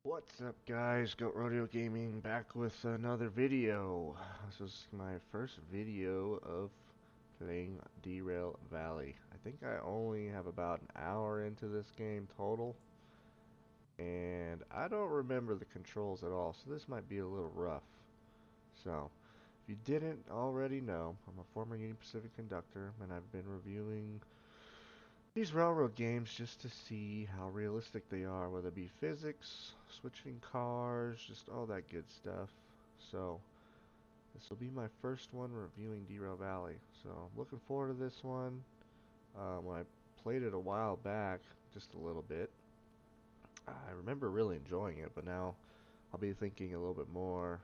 What's up guys, Goat Rodeo Gaming back with another video. This is my first video of playing Derail Valley. I think I only have about an hour into this game total, and I don't remember the controls at all, so this might be a little rough. So, if you didn't already know, I'm a former Union Pacific conductor, and I've been reviewing these railroad games just to see how realistic they are, whether it be physics, switching cars, just all that good stuff. So, this will be my first one reviewing Derail Valley. So, I'm looking forward to this one. When I played it a while back, just a little bit, I remember really enjoying it, but now I'll be thinking a little bit more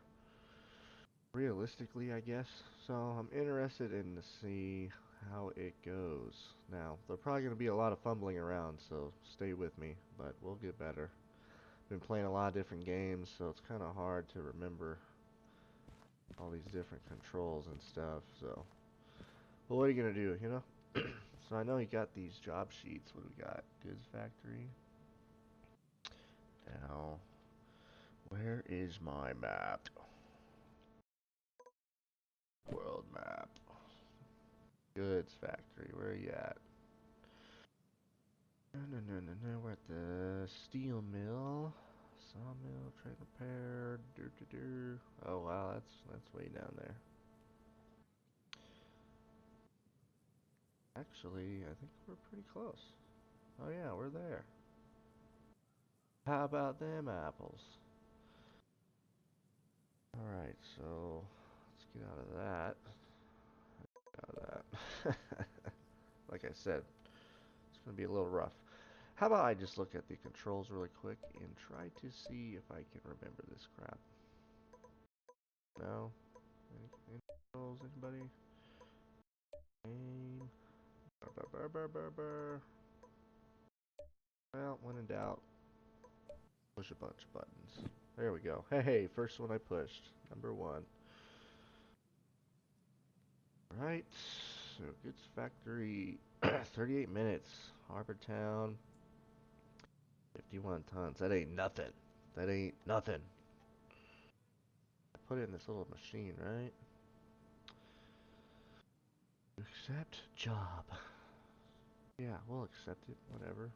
realistically, I guess. So, I'm interested in to see how it goes. Now, there's probably going to be a lot of fumbling around, so stay with me, but we'll get better. Been playing a lot of different games, so it's kind of hard to remember all these different controls and stuff, so. But what are you going to do, you know? So I know you got these job sheets. What do we got? Goods factory. Now, where is my map? World map. Goods factory. Where are you at? No. We're at the steel mill. Sawmill, trade repair. Oh wow, that's way down there. Actually, I think we're pretty close. Oh yeah, we're there. How about them apples? Alright, so let's get out of that. Out of that. Like I said, it's gonna be a little rough. How about I just look at the controls really quick and try to see if I can remember this crap. No? Any controls, anybody? Aim. Burr. Well, when in doubt, push a bunch of buttons. There we go. Hey, first one I pushed. Number one. Right. So, goods factory. 38 minutes. Harbor Town. 51 tons. That ain't nothing. That ain't nothing. I put it in this little machine, right? Accept job. Yeah, we'll accept it. Whatever.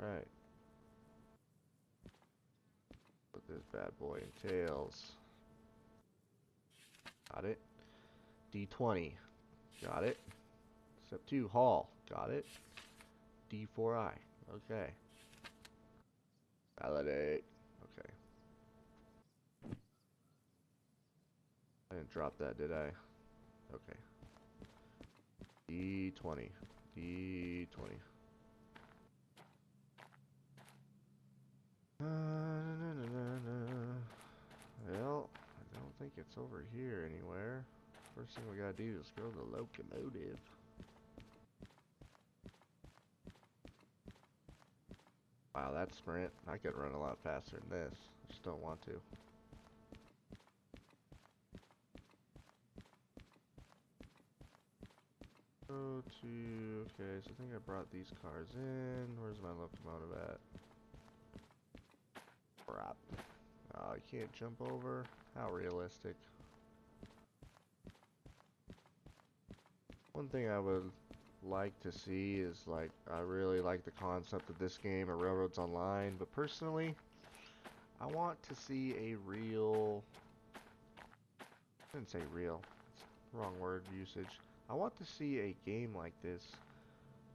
Alright. Put this bad boy in tails. Got it. D20. Got it. Step 2, haul. Got it. D4I. Okay. Validate. Okay. I didn't drop that, did I? Okay. D20. D20. Well, I don't think it's over here anywhere. First thing we gotta do is go to the locomotive. Wow, that sprint. I could run a lot faster than this. I just don't want to. Go to... Okay, so I think I brought these cars in. Where's my locomotive at? Crap. Oh, you can't jump over? How realistic. One thing I would like to see is, like, I really like the concept of this game, of Railroads Online, but personally, I want to see a real... I didn't say real. It's wrong word usage. I want to see a game like this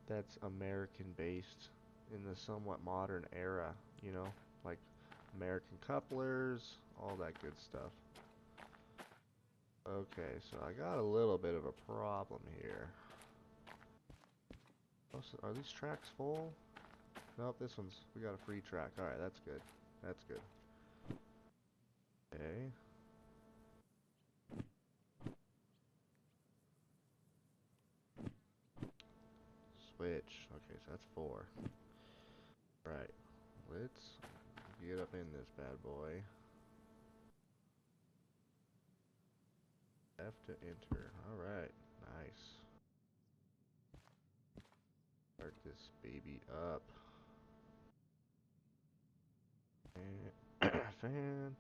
that's American based in the somewhat modern era, you know, like American couplers, all that good stuff. Okay, so I got a little bit of a problem here. Oh, so are these tracks full? Nope, we got a free track. Alright, that's good. That's good. Okay. Switch. Okay, so that's 4. Right. Let's get up in this bad boy. F to enter. Alright. Nice. this baby up. And fan.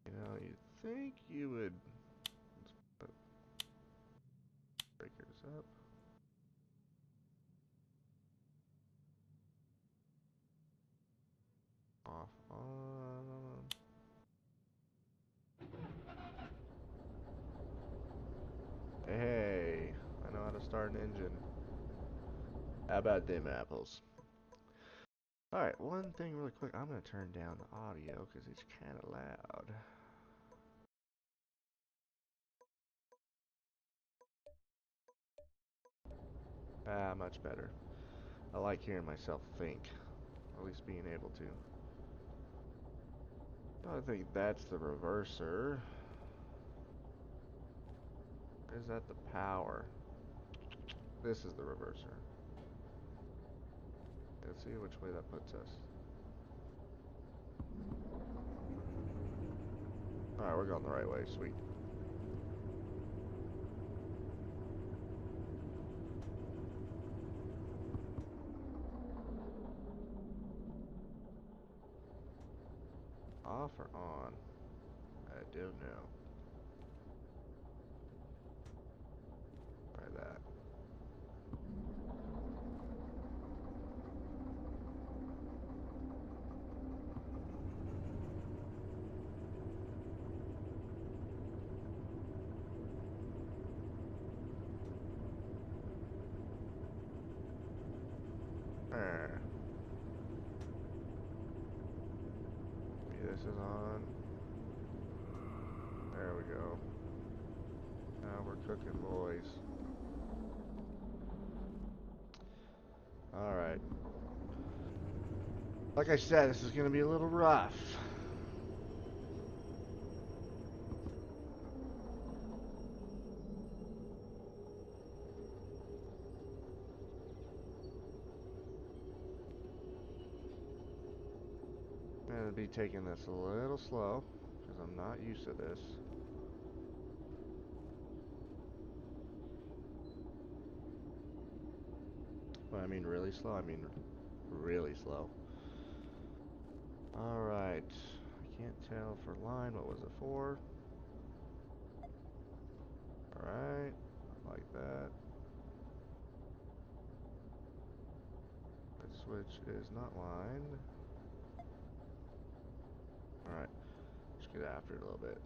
You know, you'd think you would. Let's put breakers up. Off, on. Hey, I know how to start an engine. How about them apples? Alright, one thing really quick. I'm going to turn down the audio because it's kind of loud. Ah, much better. I like hearing myself think. At least being able to. I think that's the reverser. Or is that the power? This is the reverser. Let's see which way that puts us. Alright, we're going the right way. Sweet. Off or on? I don't know. Try that. This is on. There we go. Now we're cooking, boys. Alright. Like I said, this is going to be a little rough. I'm going to be taking this a little slow because I'm not used to this. When I mean really slow, I mean really slow. Alright. I can't tell for line. What was it for? Alright. Like that. That switch is not lined. Alright. Let's get after it a little bit.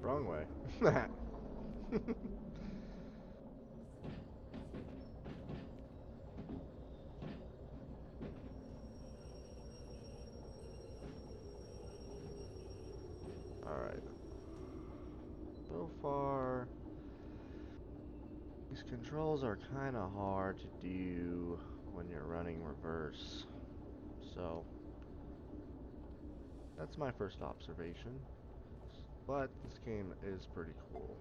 Wrong way. Alright. So far, these controls are kind of hard to do when you're running reverse. So, that's my first observation. But this game is pretty cool.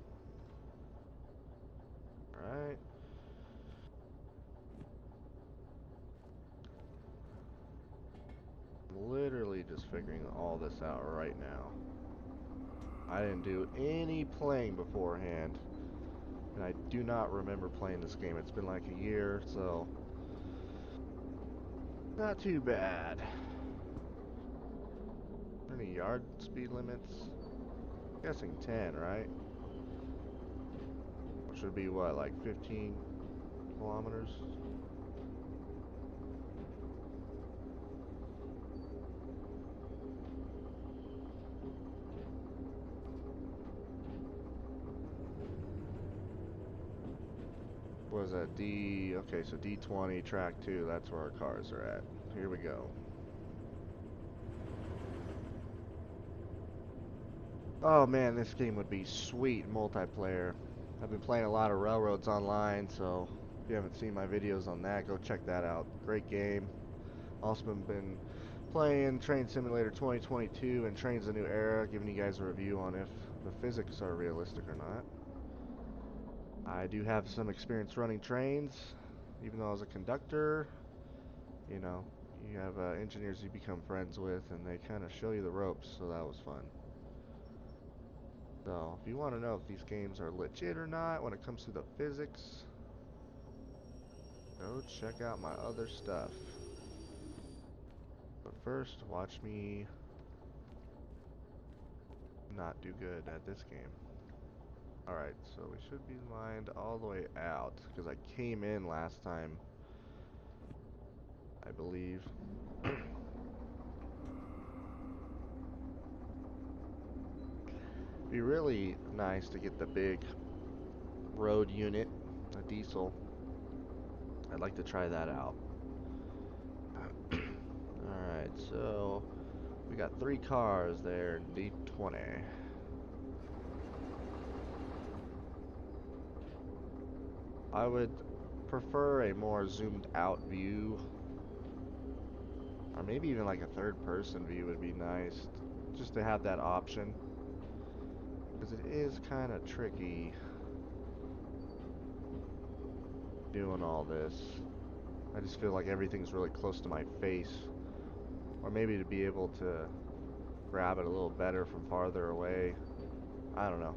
Alright. I'm literally just figuring all this out right now. I didn't do any playing beforehand. And I do not remember playing this game. It's been like a year, so not too bad. Any yard speed limits? I'm guessing 10, right? Which would be what, like 15 kilometers? What was that? D... Okay, so D20, track 2, that's where our cars are at. Here we go. Oh man, this game would be sweet multiplayer. I've been playing a lot of Railroads online, so if you haven't seen my videos on that, go check that out. Great game. Also been playing Train Simulator 2022 and Trains a New Era, giving you guys a review on if the physics are realistic or not. I do have some experience running trains, even though I was a conductor. You know, You have engineers you become friends with, and they kind of show you the ropes, so that was fun. So, if you want to know if these games are legit or not when it comes to the physics, go check out my other stuff. But first, watch me not do good at this game. Alright, so we should be lined all the way out, because I came in last time, I believe. Be really nice to get the big road unit, a diesel. I'd like to try that out. Alright, so we got 3 cars there in D20. I would prefer a more zoomed out view, or maybe even like a third person view would be nice, just to have that option, because it is kind of tricky doing all this. I just feel like everything's really close to my face, or maybe to be able to grab it a little better from farther away. I don't know.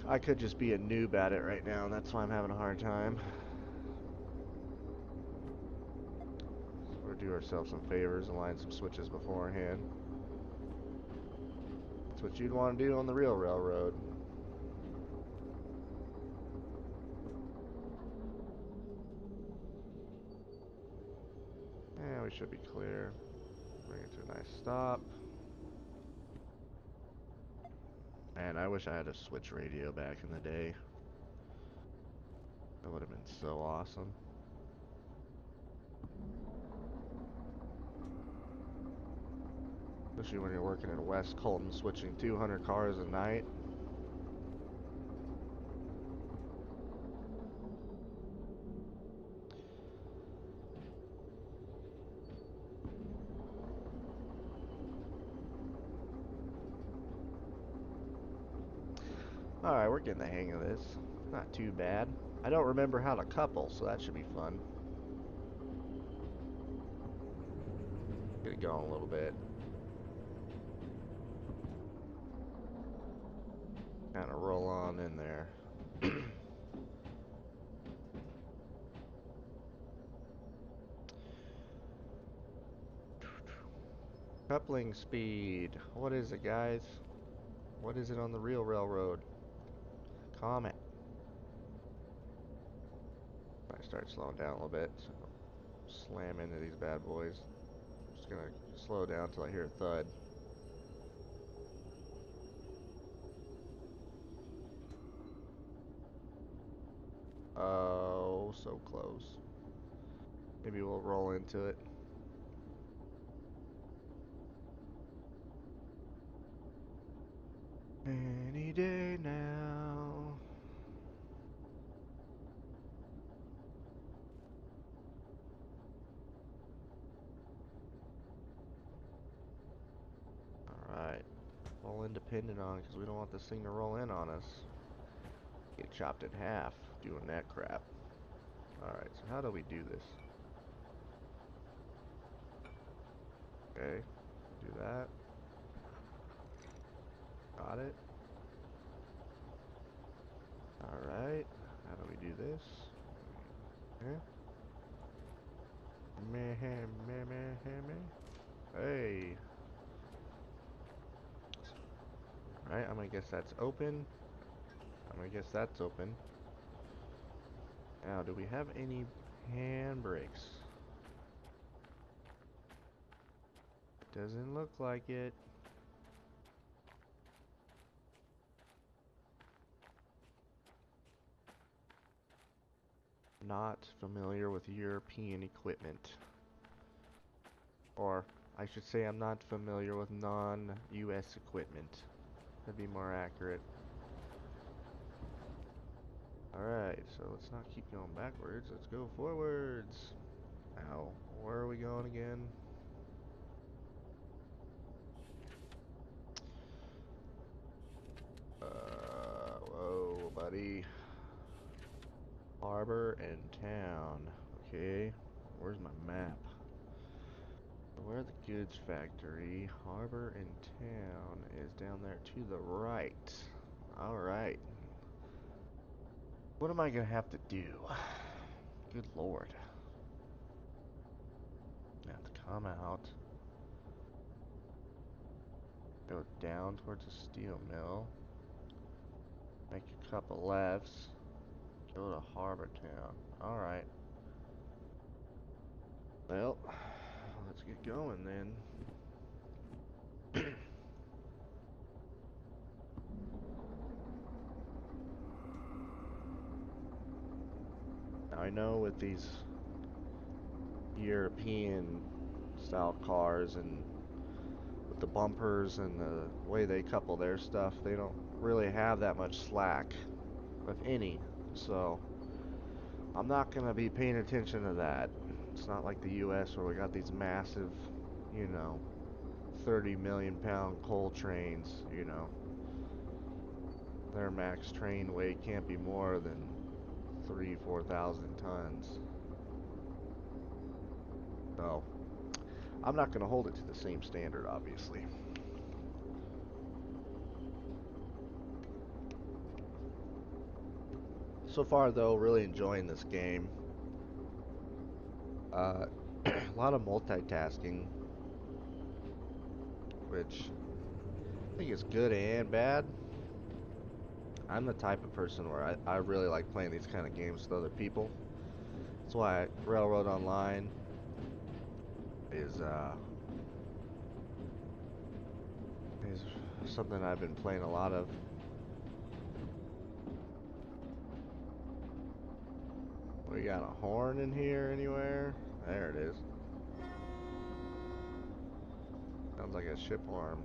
I could just be a noob at it right now, and that's why I'm having a hard time. So we'll do ourselves some favors and line some switches beforehand. That's what you'd want to do on the real railroad. And we should be clear. Bring it to a nice stop. And I wish I had a switch radio back in the day. That would have been so awesome. Especially when you're working in West Colton, switching 200 cars a night. Alright, we're getting the hang of this. Not too bad. I don't remember how to couple, so that should be fun. Get it going a little bit. Kind of roll on in there. Coupling speed. What is it, guys? What is it on the real railroad? Comment. I start slowing down a little bit, so slam into these bad boys. Just gonna slow down until I hear a thud. Oh, so close. Maybe we'll roll into it. Any day now. Alright. Roll independent on because we don't want this thing to roll in on us. Get chopped in half doing that crap. Alright, so how do we do this? Okay, do that. Got it. Alright, how do we do this? Okay. Meh, meh, meh, meh. Hey. Alright, I'm gonna guess that's open. I'm gonna guess that's open. Now, do we have any handbrakes? Doesn't look like it. Not familiar with European equipment. Or, I should say I'm not familiar with non-US equipment. That'd be more accurate. Alright, so let's not keep going backwards. Let's go forwards. Now, where are we going again? Whoa, buddy. Harbor and town. Okay, where's my map? where the goods factory, harbor and town is down there to the right. Alright. What am I gonna have to do? Good lord. I have to come out. Go down towards the steel mill. Make a couple lefts. Go to Harbor Town. Alright. Well, let's get going then. Now I know with these European style cars and with the bumpers and the way they couple their stuff, they don't really have that much slack, if any. So I'm not gonna be paying attention to that. It's not like the US where we got these massive, you know, 30 million pound coal trains, you know. Their max train weight can't be more than 4,000 tons. So I'm not gonna hold it to the same standard, obviously. So far though, really enjoying this game. A lot of multitasking, which I think is good and bad. I'm the type of person where I really like playing these kind of games with other people. That's why Railroad Online is something I've been playing a lot of. We got a horn in here anywhere? There it is. Sounds like a ship horn.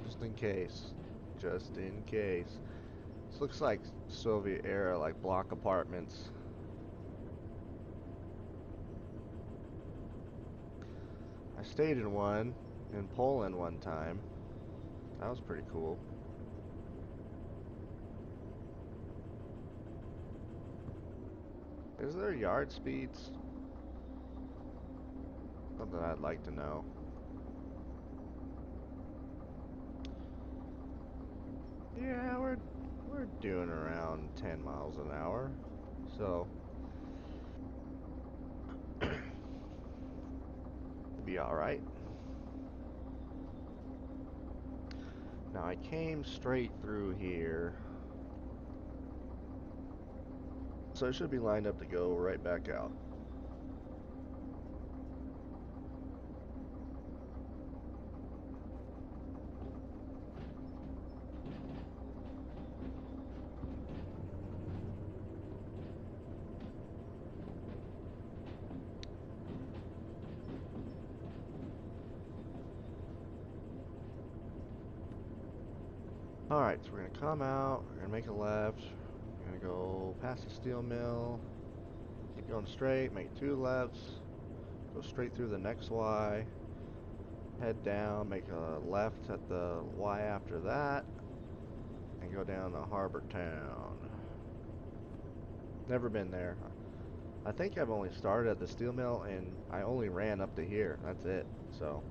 Just in case. Just in case. This looks like Soviet era, like block apartments. I stayed in one in Poland one time. That was pretty cool. Is there yard speeds? Something I'd like to know. Yeah, we're doing around 10 miles an hour. So it'd be alright. Now I came straight through here. So I should be lined up to go right back out. Alright, so we're gonna come out, we're gonna make a left, we're gonna go past the steel mill, keep going straight, make two lefts, go straight through the next Y, head down, make a left at the Y after that, and go down to Harbor Town. Never been there. I think I've only started at the steel mill and I only ran up to here. That's it. So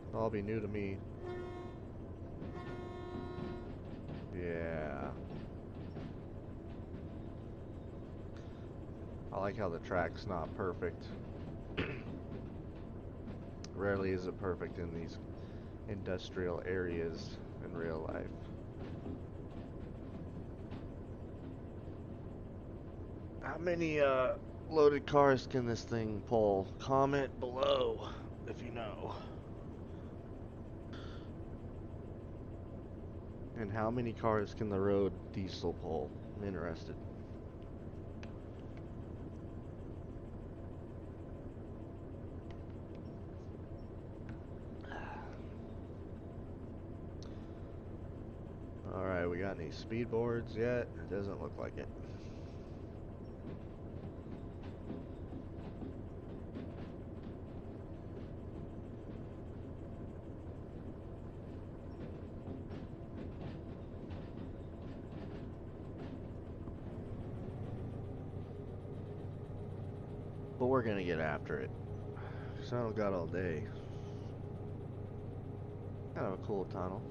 it'll all be new to me. Yeah. I like how the track's not perfect. Rarely is it perfect in these industrial areas in real life. How many loaded cars can this thing pull? Comment below if you know. And how many cars can the road diesel pull? I'm interested. Alright, we got any speed boards yet? It doesn't look like it. we're gonna get after it. Cause I don't got all day. Kind of a cool tunnel.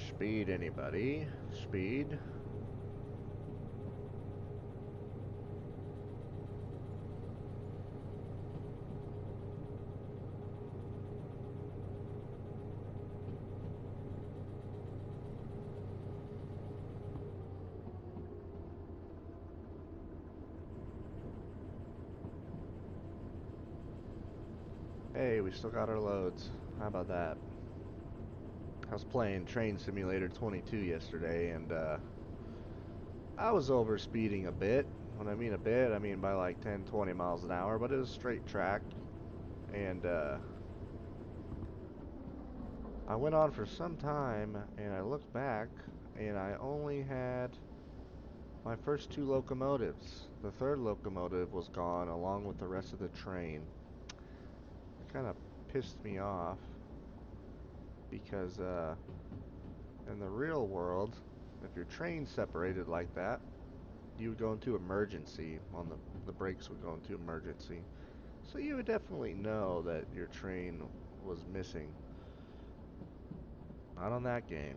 Speed, anybody? Speed. Hey, we still got our loads. How about that? I was playing Train Simulator 22 yesterday, and I was over speeding a bit. When I mean a bit, I mean by like 10, 20 miles an hour, but it was straight track. And I went on for some time, and I looked back, and I only had my first two locomotives. The third locomotive was gone along with the rest of the train. It kind of pissed me off because in the real world, if your train's separated like that, you would go into emergency. On the brakes would go into emergency. So you would definitely know that your train was missing. Not on that game.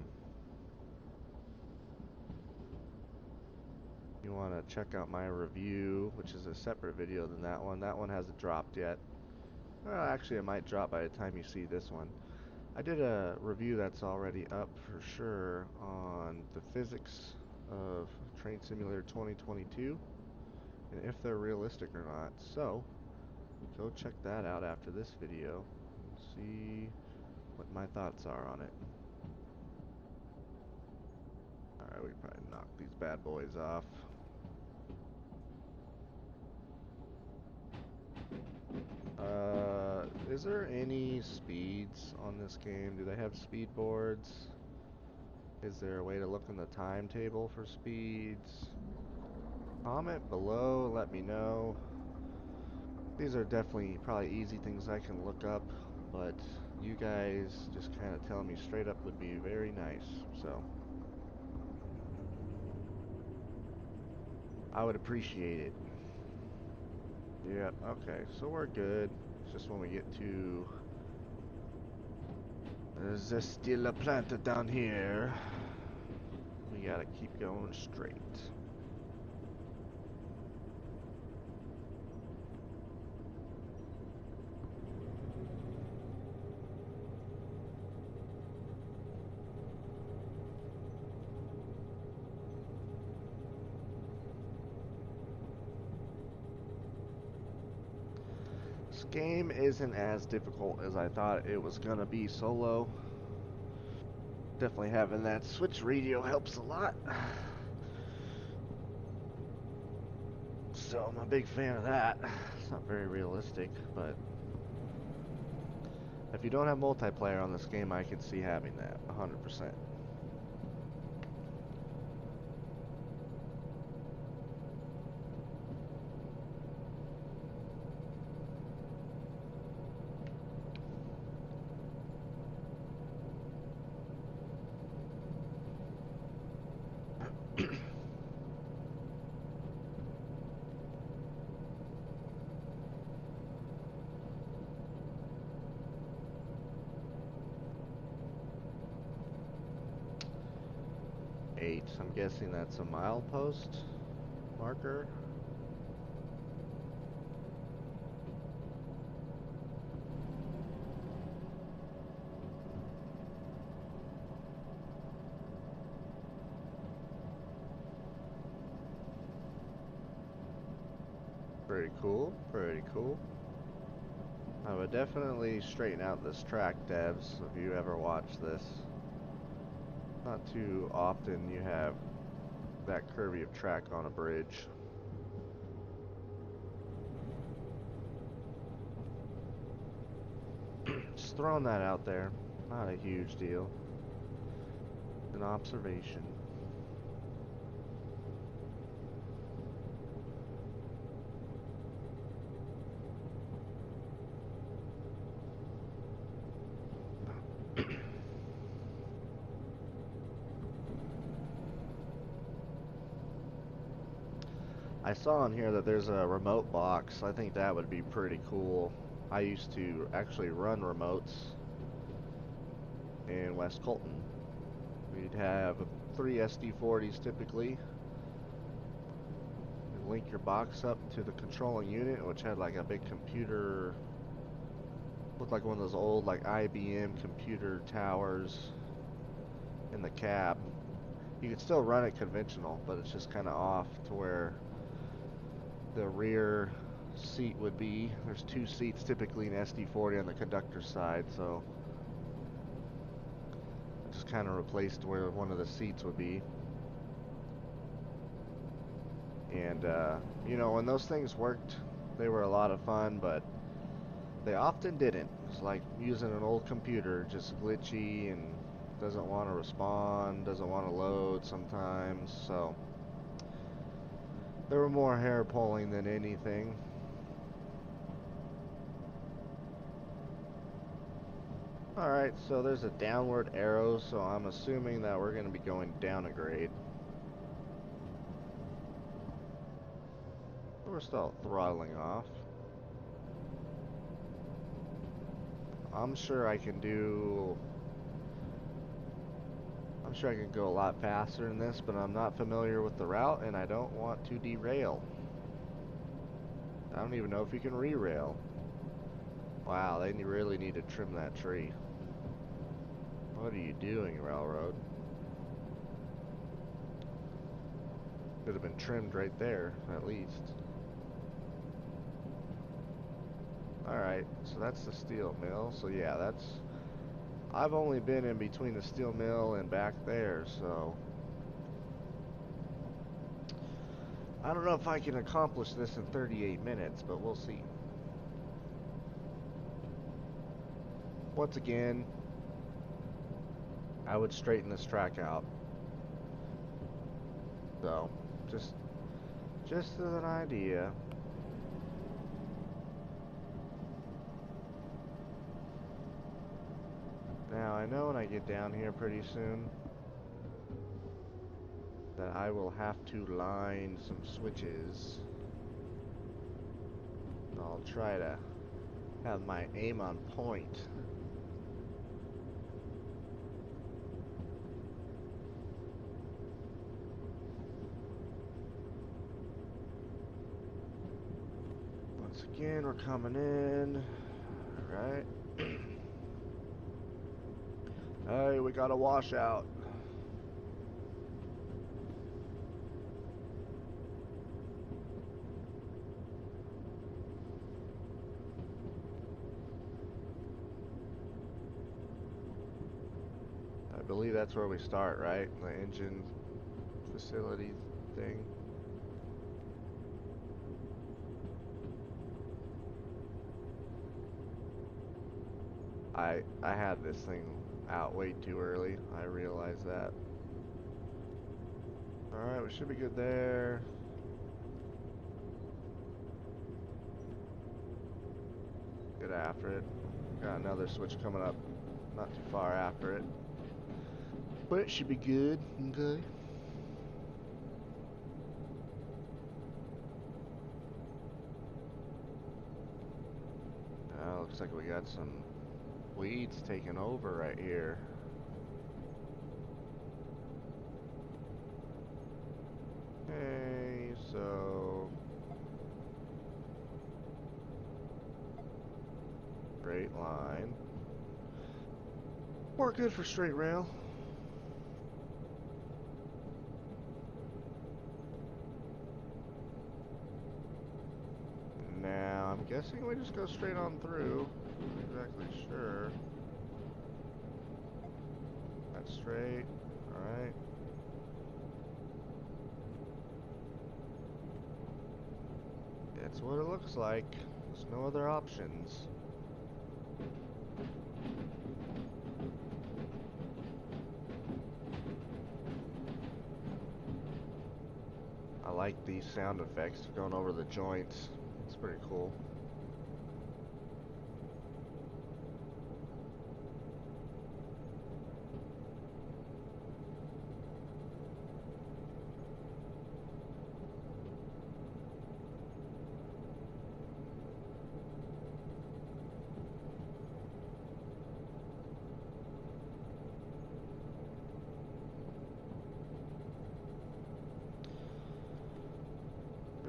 You want to check out my review, which is a separate video than that one. That one hasn't dropped yet. Well, actually, it might drop by the time you see this one. I did a review that's already up for sure on the physics of Train Simulator 2022 and if they're realistic or not. So, go check that out after this video and see what my thoughts are on it. Alright, we probably knock these bad boys off. Is there any speeds on this game? Do they have speed boards? Is there a way to look in the timetable for speeds? Comment below, let me know. These are definitely probably easy things I can look up, but you guys just kind of telling me straight up would be very nice, so I would appreciate it. Yep, okay, so we're good. It's just when we get to there's still a plant down here. We gotta keep going straight. This game isn't as difficult as I thought it was gonna be solo. Definitely having that Switch radio helps a lot. So I'm a big fan of that. It's not very realistic, but if you don't have multiplayer on this game, I could see having that 100%. I'm guessing that's a milepost marker. Pretty cool, pretty cool. I would definitely straighten out this track, devs, if you ever watch this. Not too often you have that curvy of track on a bridge. Just throwing that out there. Not a huge deal. An observation. I saw on here that there's a remote box. I think that would be pretty cool. I used to actually run remotes in West Colton. We'd have 3 SD40s typically. You'd link your box up to the controlling unit, which had like a big computer. Looked like one of those old like IBM computer towers in the cab. You could still run it conventional, but it's just kind of off to where the rear seat would be. There's 2 seats typically in SD40 on the conductor side, so I just kind of replaced where one of the seats would be. And you know, when those things worked, they were a lot of fun, but they often didn't. It's like using an old computer, just glitchy and doesn't want to respond, doesn't want to load sometimes, so there were more hair pulling than anything. Alright, so there's a downward arrow, so I'm assuming that we're going to be going down a grade. We're still throttling off. I'm sure I can go a lot faster than this, but I'm not familiar with the route and I don't want to derail. I don't even know if you can re-rail. Wow, they really need to trim that tree. What are you doing, railroad? Could have been trimmed right there, at least. Alright, so that's the steel mill. So yeah, I've only been in between the steel mill and back there, so I don't know if I can accomplish this in 38 minutes, but we'll see. Once again, I would straighten this track out. So, just as an idea. Now, I know when I get down here pretty soon that I will have to line some switches. I'll try to have my aim on point. Once again, we're coming in. Alright. Hey, we got a washout. I believe that's where we start, right? The engine facility thing. I had this thing out way too early. I realized that. Alright, we should be good there. Get after it. Got another switch coming up not too far after it. But it should be good. Okay. Looks like we got some weeds taking over right here. Okay, so straight line. We're good for straight rail. Now, I'm guessing we just go straight on through. Not exactly sure. That's straight. Alright. That's what it looks like. There's no other options. I like these sound effects going over the joints. It's pretty cool.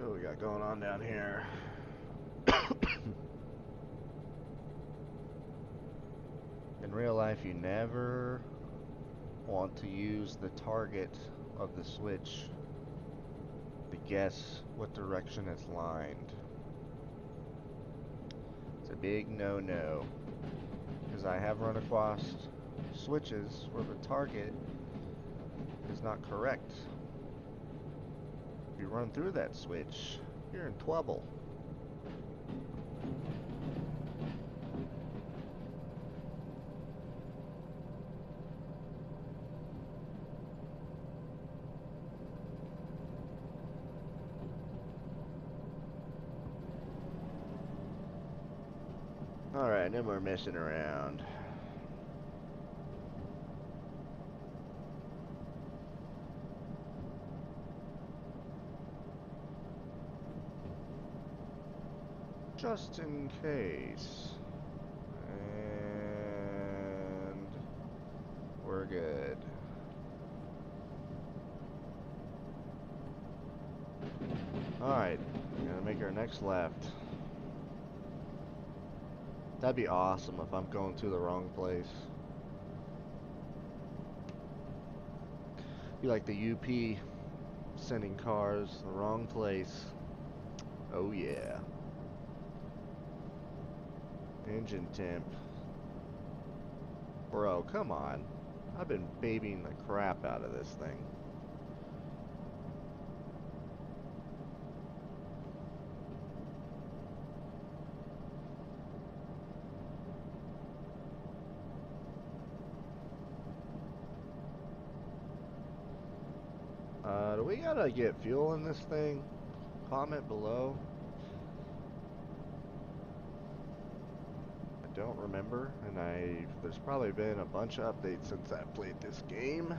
What we got going on down here? In real life, you never want to use the target of the switch to guess what direction it's lined. It's a big no-no, because I have run across switches where the target is not correct. If you run through that switch, you're in trouble. Alright, no more messing around. Just in case. And we're good. Alright, gonna make our next left. That'd be awesome if I'm going to the wrong place. Be like the UP sending cars the wrong place. Oh yeah. Engine temp. Bro, come on. I've been babying the crap out of this thing. Do we gotta get fuel in this thing? Comment below. I don't remember, and there's probably been a bunch of updates since I played this game.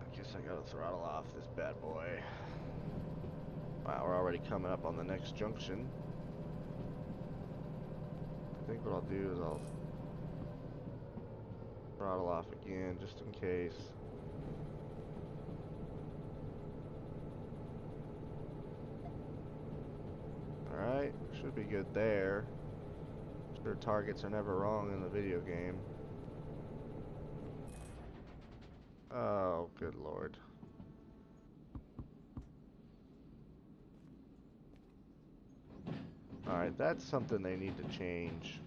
I guess I gotta throttle off this bad boy. Wow, we're already coming up on the next junction. I think what I'll do is I'll throttle off again just in case. Alright, should be good there. Sure, targets are never wrong in the video game. Oh, good lord. Alright, that's something they need to change.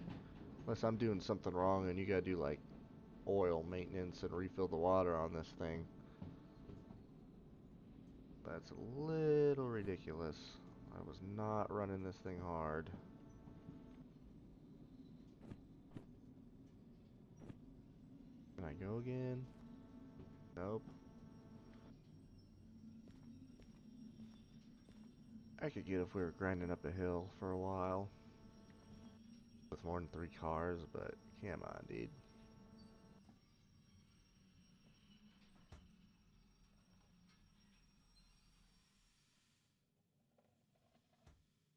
Unless I'm doing something wrong and you gotta do like oil maintenance and refill the water on this thing. That's a little ridiculous. I was not running this thing hard. Can I go again? Nope. I could get if we were grinding up a hill for a while. With more than 3 cars, but come on, dude.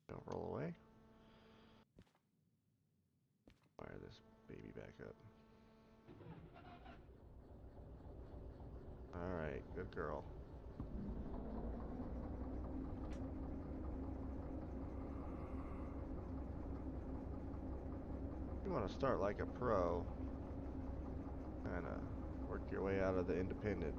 Don't roll away. Fire this baby back up. Alright, good girl. You want to start like a pro. Kind of work your way out of the independent.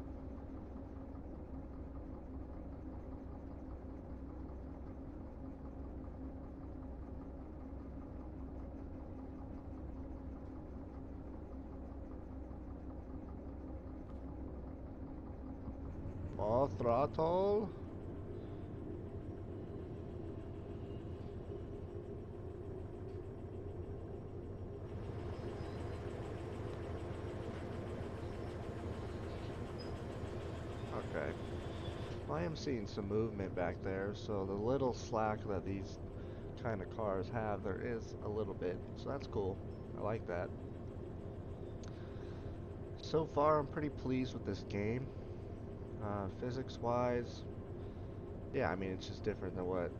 More throttle. Okay. I am seeing some movement back there, so the little slack that these kind of cars have, there is a little bit, so that's cool. I like that. So far, I'm pretty pleased with this game. Physics-wise, yeah, I mean, it's just different than what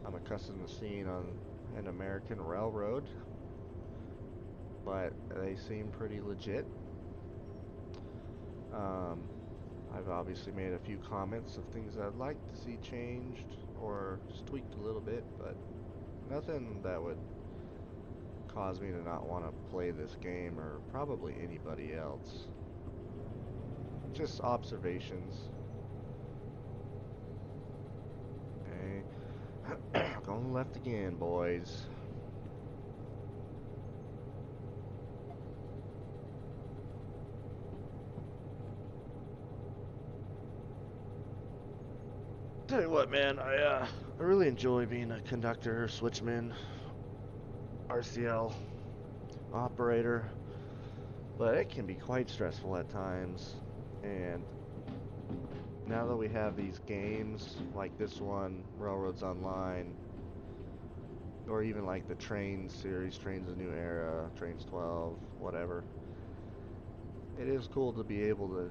I'm accustomed to seeing on an American railroad, but they seem pretty legit. Um, I've obviously made a few comments of things I'd like to see changed or just tweaked a little bit, but nothing that would cause me to not want to play this game or probably anybody else. Just observations. Okay. Going left again, boys. Tell you what, man, I really enjoy being a conductor, switchman, RCL operator, but it can be quite stressful at times. And now that we have these games like this one, Railroads Online, or even like the Trains series, Trains a New Era, Trains 12, whatever, it is cool to be able to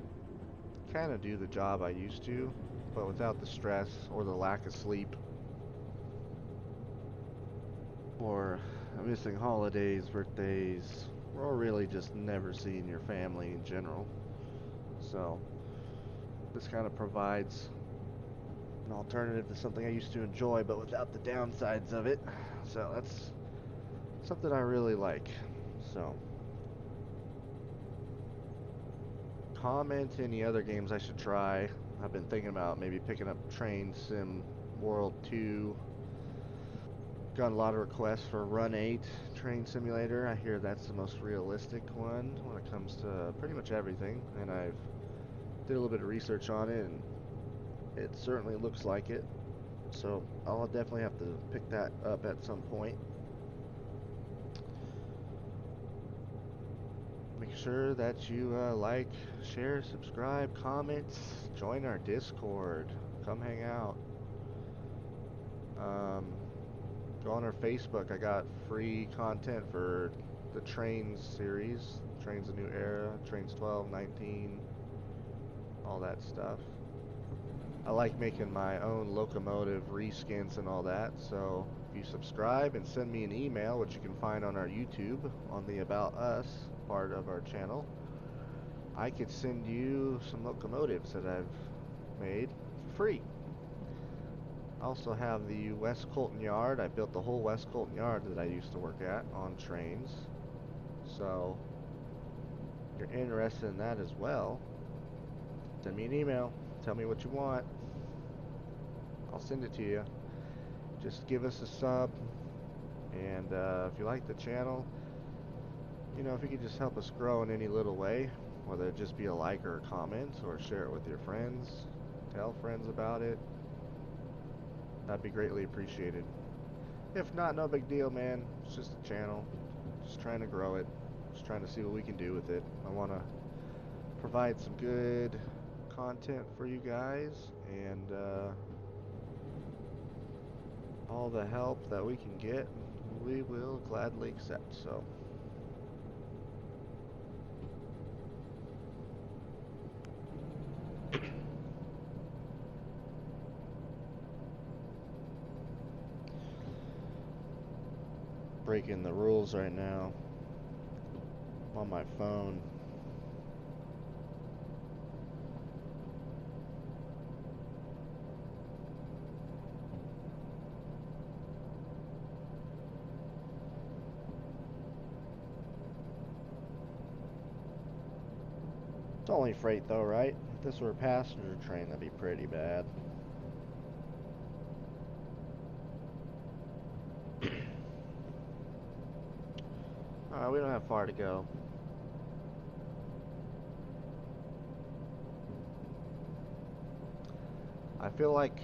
kind of do the job I used to, but without the stress or the lack of sleep or missing holidays, birthdays, or really just never seeing your family in general. So this kind of provides an alternative to something I used to enjoy, but without the downsides of it. So that's something I really like. So comment any other games I should try. I've been thinking about maybe picking up Train Sim World 2. Got a lot of requests for Run 8 Train Simulator. I hear that's the most realistic one when it comes to pretty much everything, and I've did a little bit of research on it, and it certainly looks like it. So I'll definitely have to pick that up at some point. Make sure that you like, share, subscribe, comment, join our Discord, come hang out. Go on our Facebook. I got free content for the Trains series, Trains a New Era, Trains 12, 19, all that stuff. I like making my own locomotive reskins and all that, so if you subscribe and send me an email, which you can find on our YouTube, on the About Us part of our channel, I could send you some locomotives that I've made for free. I also have the West Colton Yard. I built the whole West Colton Yard that I used to work at on trains. So if you're interested in that as well, send me an email. Tell me what you want. I'll send it to you. Just give us a sub. And if you like the channel, you know, if you could just help us grow in any little way, whether it just be a like or a comment, or share it with your friends, tell friends about it, that'd be greatly appreciated. If not, no big deal, man. It's just a channel. Just trying to grow it. Just trying to see what we can do with it. I want to provide some good content for you guys, and all the help that we can get, we will gladly accept. So breaking the rules right now. I'm on my phone. It's only freight though, right? If this were a passenger train, that'd be pretty bad. Alright, we don't have far to go. I feel like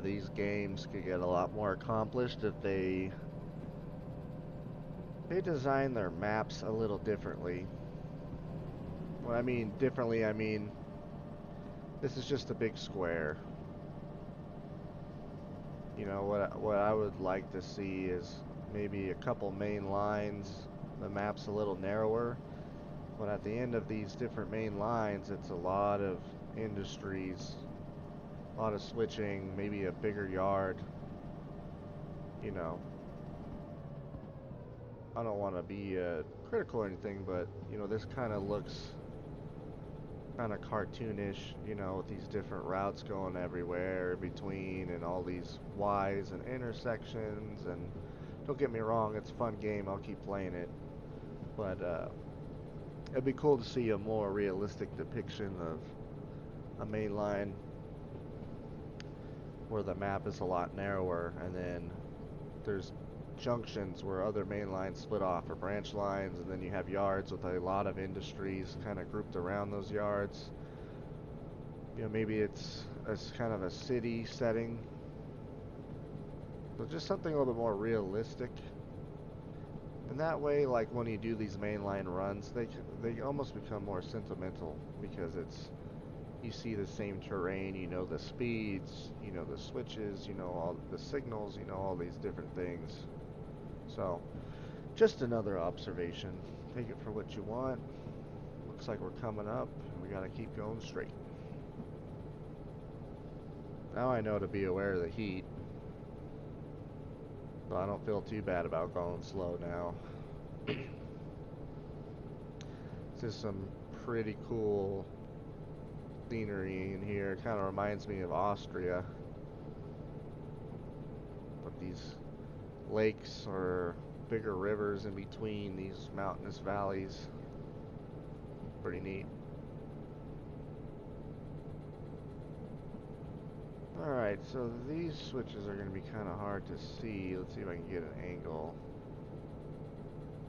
these games could get a lot more accomplished if they design their maps a little differently. When I mean differently, I mean this is just a big square. You know, what I would like to see is maybe a couple main lines, the map's a little narrower, but at the end of these different main lines, it's a lot of industries, a lot of switching, maybe a bigger yard. You know, I don't want to be critical or anything, but you know, this kind of looks kind of cartoonish, you know, with these different routes going everywhere between and all these Ys and intersections. And don't get me wrong, it's a fun game. I'll keep playing it. But it'd be cool to see a more realistic depiction of a main line where the map is a lot narrower, and then there's junctions where other main lines split off, or branch lines, and then you have yards with a lot of industries kind of grouped around those yards. You know, maybe it's kind of a city setting, but just something a little bit more realistic. And that way, like when you do these mainline runs, they almost become more sentimental, because it's, you see the same terrain, you know the speeds, you know the switches, you know all the signals, you know all these different things. So, just another observation. Take it for what you want. Looks like we're coming up, and we gotta keep going straight. Now I know to be aware of the heat, so I don't feel too bad about going slow now. This is some pretty cool scenery in here. It kind of reminds me of Austria, but these lakes or bigger rivers in between these mountainous valleys. Pretty neat. Alright, so these switches are going to be kind of hard to see. Let's see if I can get an angle.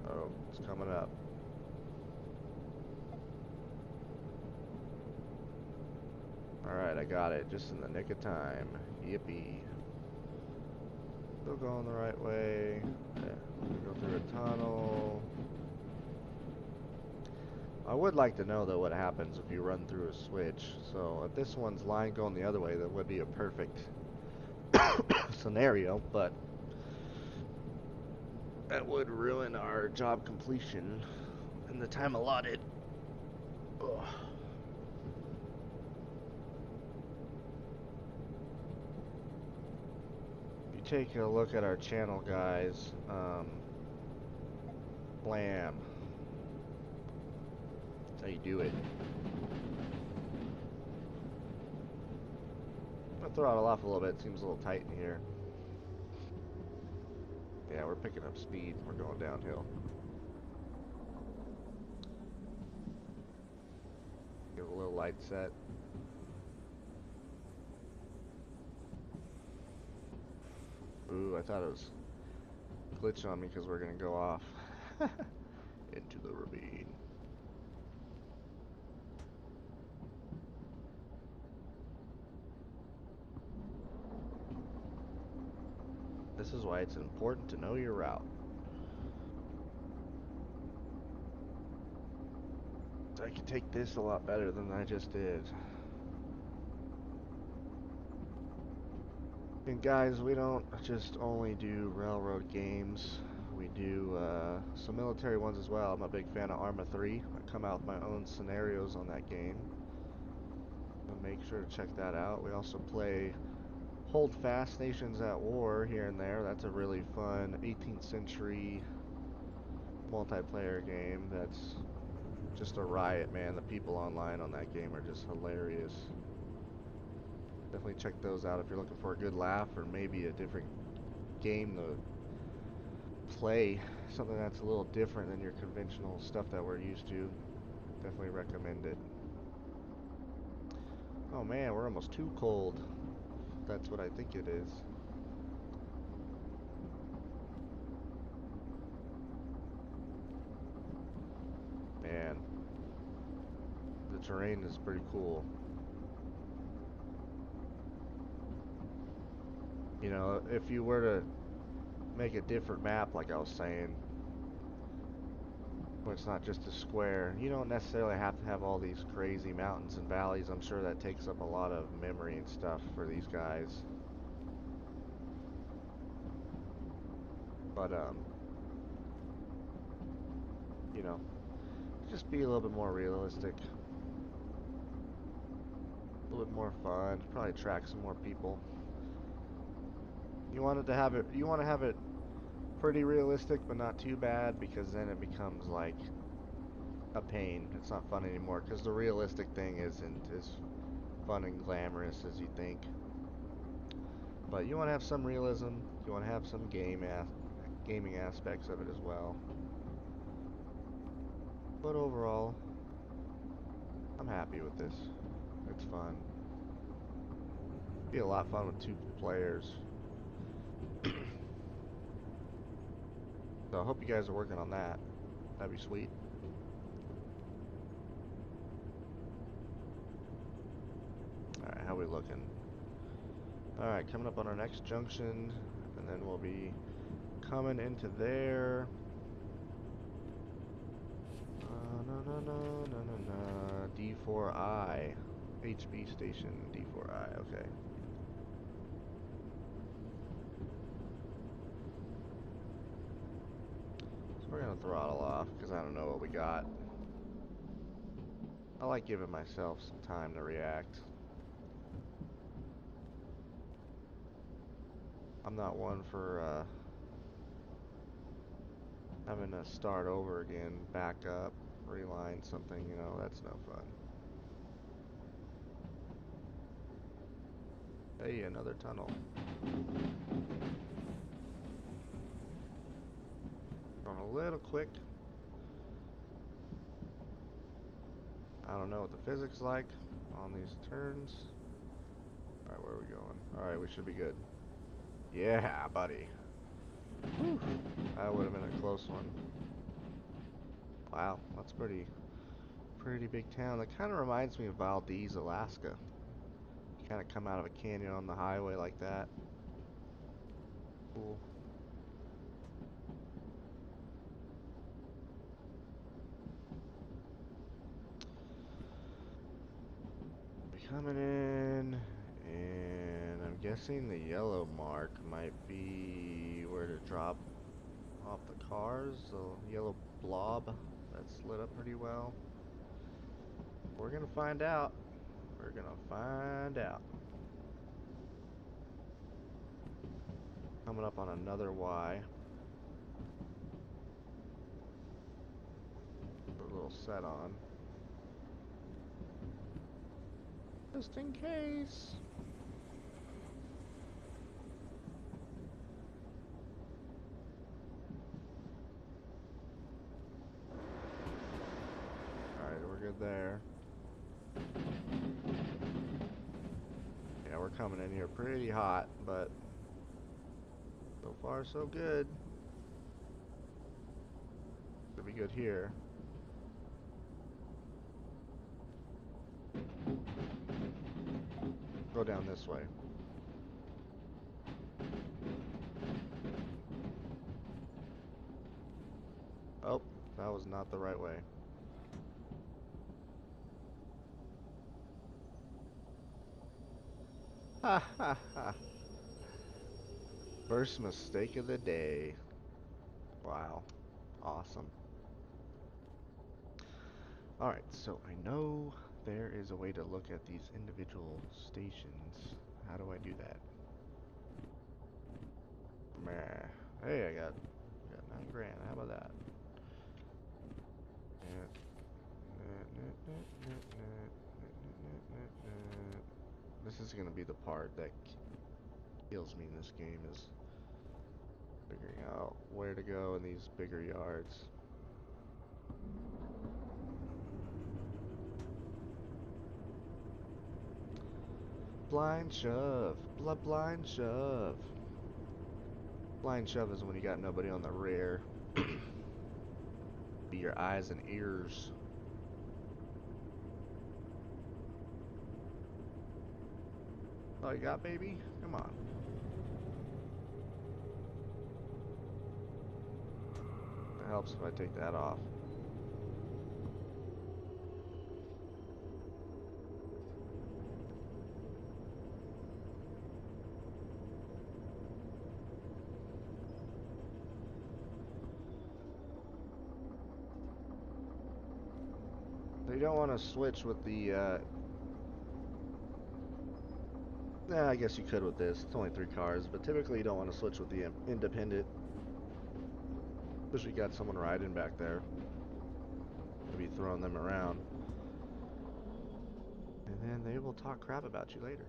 Oh, it's coming up. Alright, I got it just in the nick of time. Yippee. Still going the right way. Yeah, go through a tunnel. I would like to know though what happens if you run through a switch. So if this one's line going the other way, that would be a perfect scenario, but that would ruin our job completion and the time allotted. Ugh. If you take a look at our channel, guys, blam. That's how you do it. I'll throttle off a little bit. It seems a little tight in here. Yeah, we're picking up speed. We're going downhill. Give it a little light set. Ooh, I thought it was glitching on me because we're going to go off into the ravine. This is why it's important to know your route. I can take this a lot better than I just did. And guys, we don't just only do railroad games. We do some military ones as well. I'm a big fan of Arma 3. I come out with my own scenarios on that game. So make sure to check that out. We also play Hold Fast Nations at War here and there. That's a really fun 18th century multiplayer game that's just a riot, man. The people online on that game are just hilarious. Definitely check those out if you're looking for a good laugh or maybe a different game to play. Something that's a little different than your conventional stuff that we're used to. Definitely recommend it. Oh man, we're almost too cold. That's what I think it is. Man, the terrain is pretty cool. You know, if you were to make a different map, like I was saying, where it's not just a square, you don't necessarily have to have all these crazy mountains and valleys. I'm sure that takes up a lot of memory and stuff for these guys. But, you know, just be a little bit more realistic. A little bit more fun. Probably attract some more people. You want to have it pretty realistic, but not too bad, because then it becomes like a pain. It's not fun anymore because the realistic thing isn't as fun and glamorous as you think. But you want to have some realism. You want to have some gaming aspects of it as well. But overall, I'm happy with this. It's fun. Be a lot of fun with 2 players. So I hope you guys are working on that. That'd be sweet. Alright, how we looking? Alright, coming up on our next junction, and then we'll be coming into there. D4I. HB station D4I, okay. So we're gonna throttle off, because I don't know what we got. I like giving myself some time to react. I'm not one for having to start over again, back up, reline something, you know, that's no fun. Hey, another tunnel. Going a little quick. I don't know what the physics like on these turns. Alright, where are we going? Alright, we should be good. Yeah, buddy. Whew. That would have been a close one. Wow, that's pretty big town. That kind of reminds me of Valdez, Alaska. You kind of come out of a canyon on the highway like that. Cool. Coming in, and I'm guessing the yellow mark might be where to drop off the cars, the yellow blob that's lit up pretty well. We're gonna find out. We're gonna find out. Coming up on another Y. Put a little set on. Just in case. Alright, we're good there. Yeah, we're coming in here pretty hot, but so far so good. Should be good here. Go down this way. Oh, that was not the right way. Ha ha ha. First mistake of the day. Wow. Awesome. Alright, so I know there is a way to look at these individual stations. How do I do that? Meh. Hey, I got 9 grand. How about that? This is gonna be the part that kills me in this game, is figuring out where to go in these bigger yards. Blind shove. Blind shove. Blind shove is when you got nobody on the rear. Be your eyes and ears. Oh, you got, baby? Come on. It helps if I take that off. You don't want to switch with the, I guess you could with this. It's only 3 cars, but typically you don't want to switch with the independent. Especially you got someone riding back there. be throwing them around. And then they will talk crap about you later.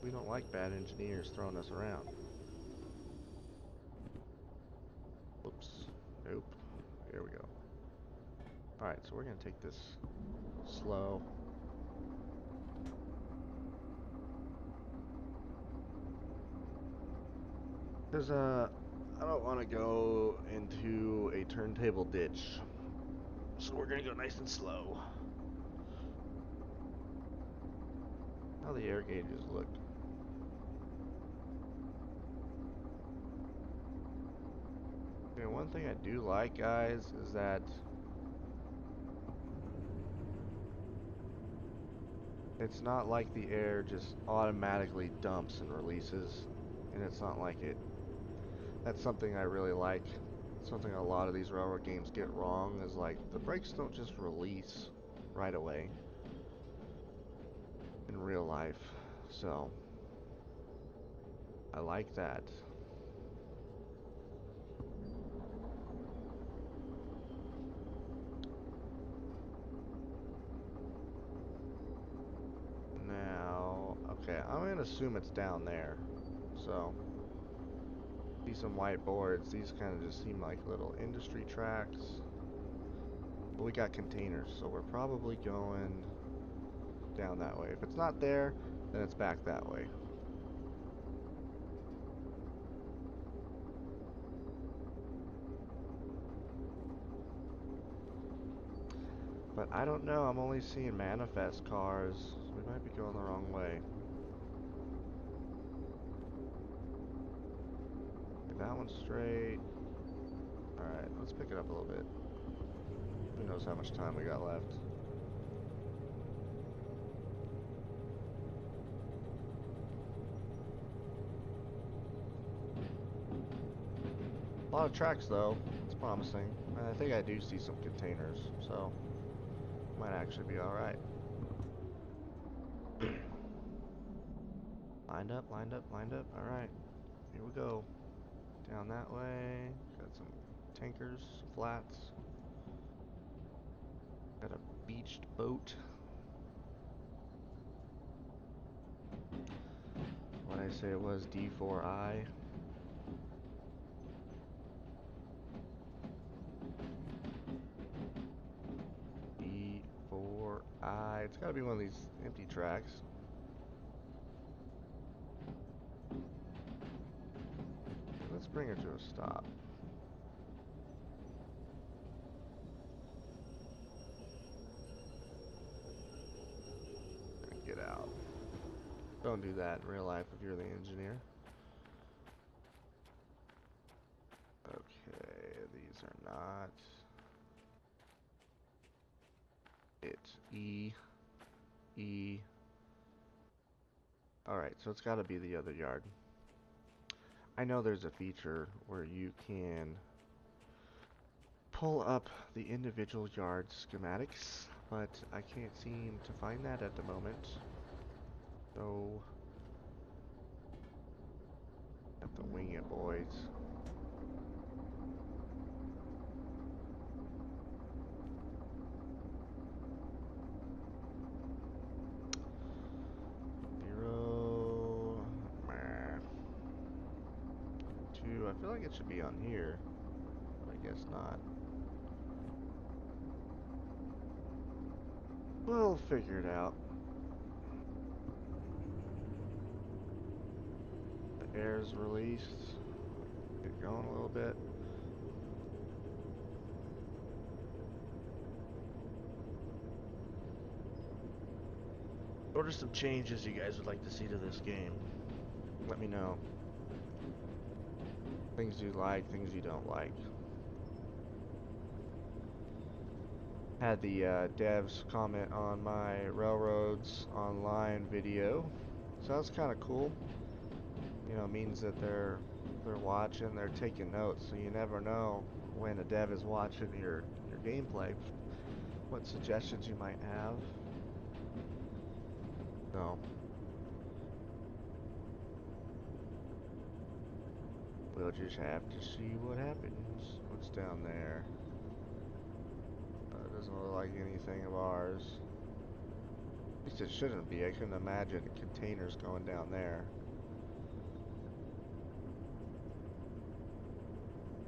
We don't like bad engineers throwing us around. Whoops. Nope. Here we go. Alright, so we're going to take this slow. Because, I don't want to go into a turntable ditch. So we're going to go nice and slow. How the air gauges look. Okay, one thing I do like, guys, is that it's not like the air just automatically dumps and releases, and it's not like it. That's something I really like. Something a lot of these railroad games get wrong is like the brakes don't just release right away in real life. So I like that. Now, okay, I'm gonna assume it's down there. So, see some white boards. These kind of just seem like little industry tracks. But we got containers, so we're probably going down that way. If it's not there, then it's back that way. But I don't know, I'm only seeing manifest cars. So we might be going the wrong way. Okay, that one's straight. Alright, let's pick it up a little bit. Who knows how much time we got left. A lot of tracks though, it's promising. And I think I do see some containers, so might actually be alright. Lined up, lined up, lined up. Alright, here we go. Down that way. Got some tankers, flats. Got a beached boat. What I say it was, D4I. D4I. It's gotta be one of these empty tracks. Let's bring her to a stop. Get out. Don't do that in real life if you're the engineer. Okay, these are not. It's E. E. Alright, so it's gotta be the other yard. I know there's a feature where you can pull up the individual yard schematics, but I can't seem to find that at the moment. So, have to wing it, boys. I feel like it should be on here, but I guess not. We'll figure it out. The air's released. Get going a little bit. What are some changes you guys would like to see to this game? Let me know. Things you like, things you don't like. Had the devs comment on my Railroads Online video. So that's kind of cool. You know, it means that they're watching, they're taking notes, so you never know when a dev is watching your gameplay, what suggestions you might have. So we'll just have to see what happens. What's down there? Doesn't look like anything of ours. At least it shouldn't be. I couldn't imagine containers going down there.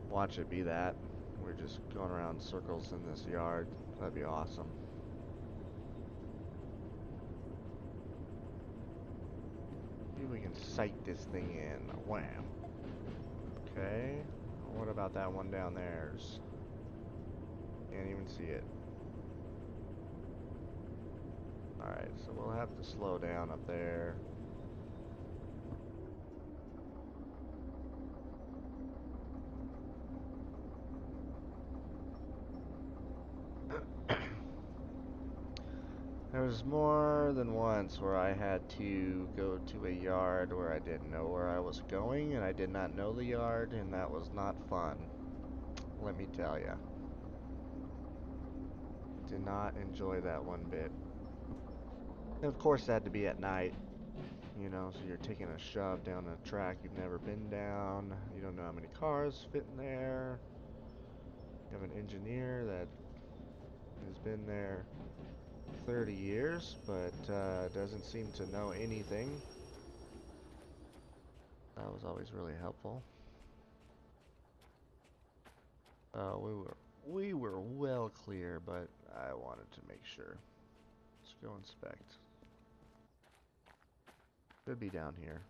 Watch it be that. We're just going around circles in this yard. That'd be awesome. See if we can sight this thing in. Wham. Okay. What about that one down there? Can't even see it. Alright, so we'll have to slow down up there. There was more than once where I had to go to a yard where I didn't know where I was going, and I did not know the yard, and that was not fun. Let me tell ya. Did not enjoy that one bit. And of course, it had to be at night. You know, so you're taking a shove down a track you've never been down. You don't know how many cars fit in there. You have an engineer that has been there 30 years, but doesn't seem to know anything. That was always really helpful. We were well clear, but I wanted to make sure. Let's go inspect. Could be down here.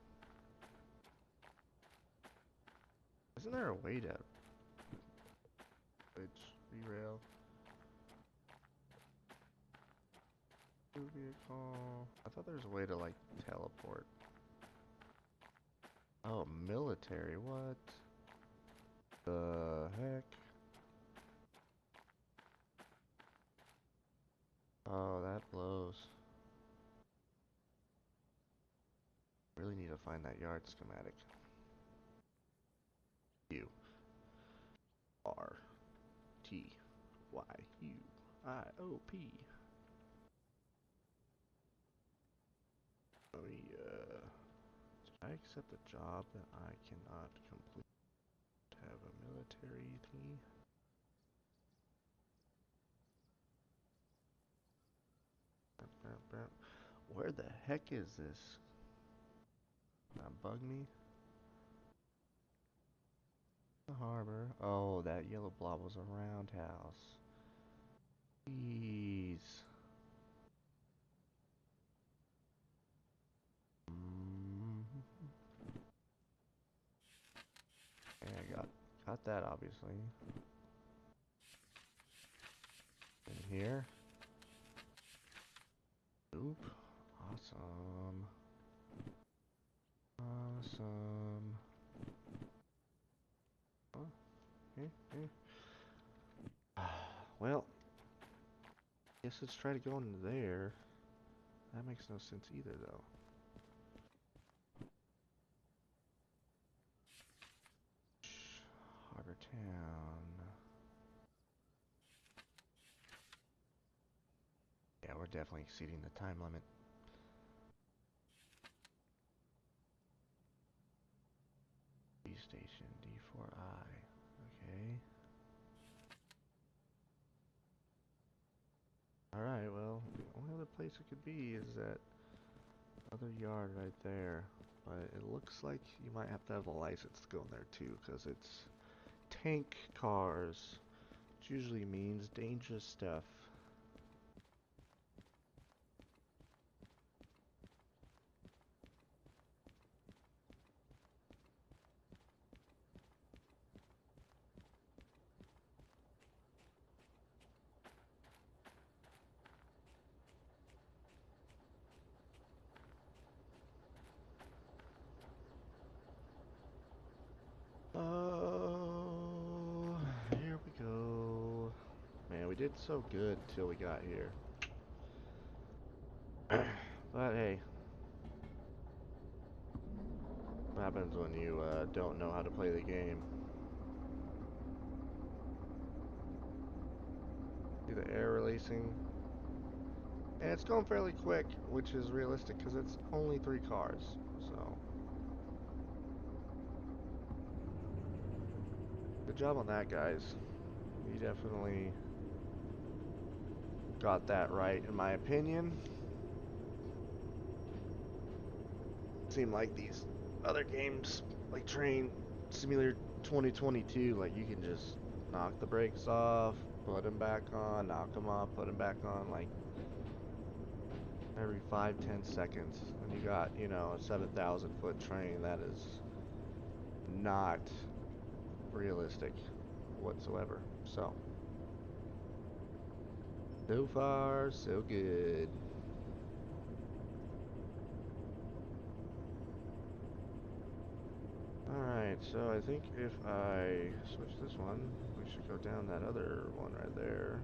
Isn't there a way to derail? Vehicle. I thought there was a way to like teleport. Oh, military, what the heck? Oh, that blows. Really need to find that yard schematic. U R T Y U I O P. Oh yeah. Did I accept a job that I cannot complete? Have a military thingy? Where the heck is this? That bug me? The harbor. Oh, that yellow blob was a roundhouse. Jeez. Okay, I got that obviously. In here. Oop. Awesome. Awesome. Oh, well, guess let's try to go into there. That makes no sense either, though. Harbor Town. Yeah, we're definitely exceeding the time limit. D station, D4I. Okay. Alright, well, the only other place it could be is that other yard right there. But it looks like you might have to have a license to go in there too, because it's tank cars, which usually means dangerous stuff. Oh, here we go. Man, we did so good till we got here. But hey, what happens when you don't know how to play the game? See the air releasing? And it's going fairly quick, which is realistic because it's only 3 cars, so. Good job on that, guys. We definitely got that right, in my opinion. Seem like these other games, like Train Simulator 2022, like you can just knock the brakes off, put them back on, knock them off, put them back on, like every 5-10 seconds. And you got, you know, a 7,000 foot train. That is not realistic whatsoever. So far, so good. Alright, so I think if I switch this one, we should go down that other one right there.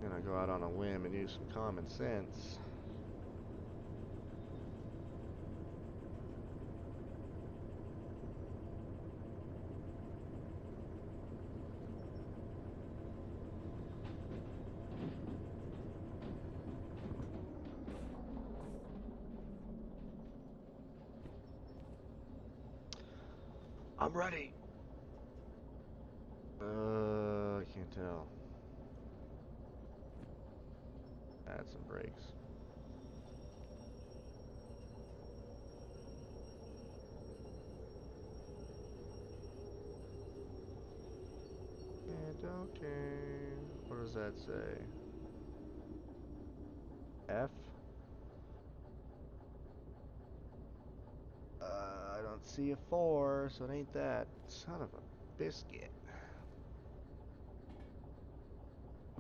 And I go out on a whim and use some common sense. I'm ready. I can't tell. Add some brakes. And okay. What does that say? F? I don't see a 4, so it ain't that. Son of a biscuit.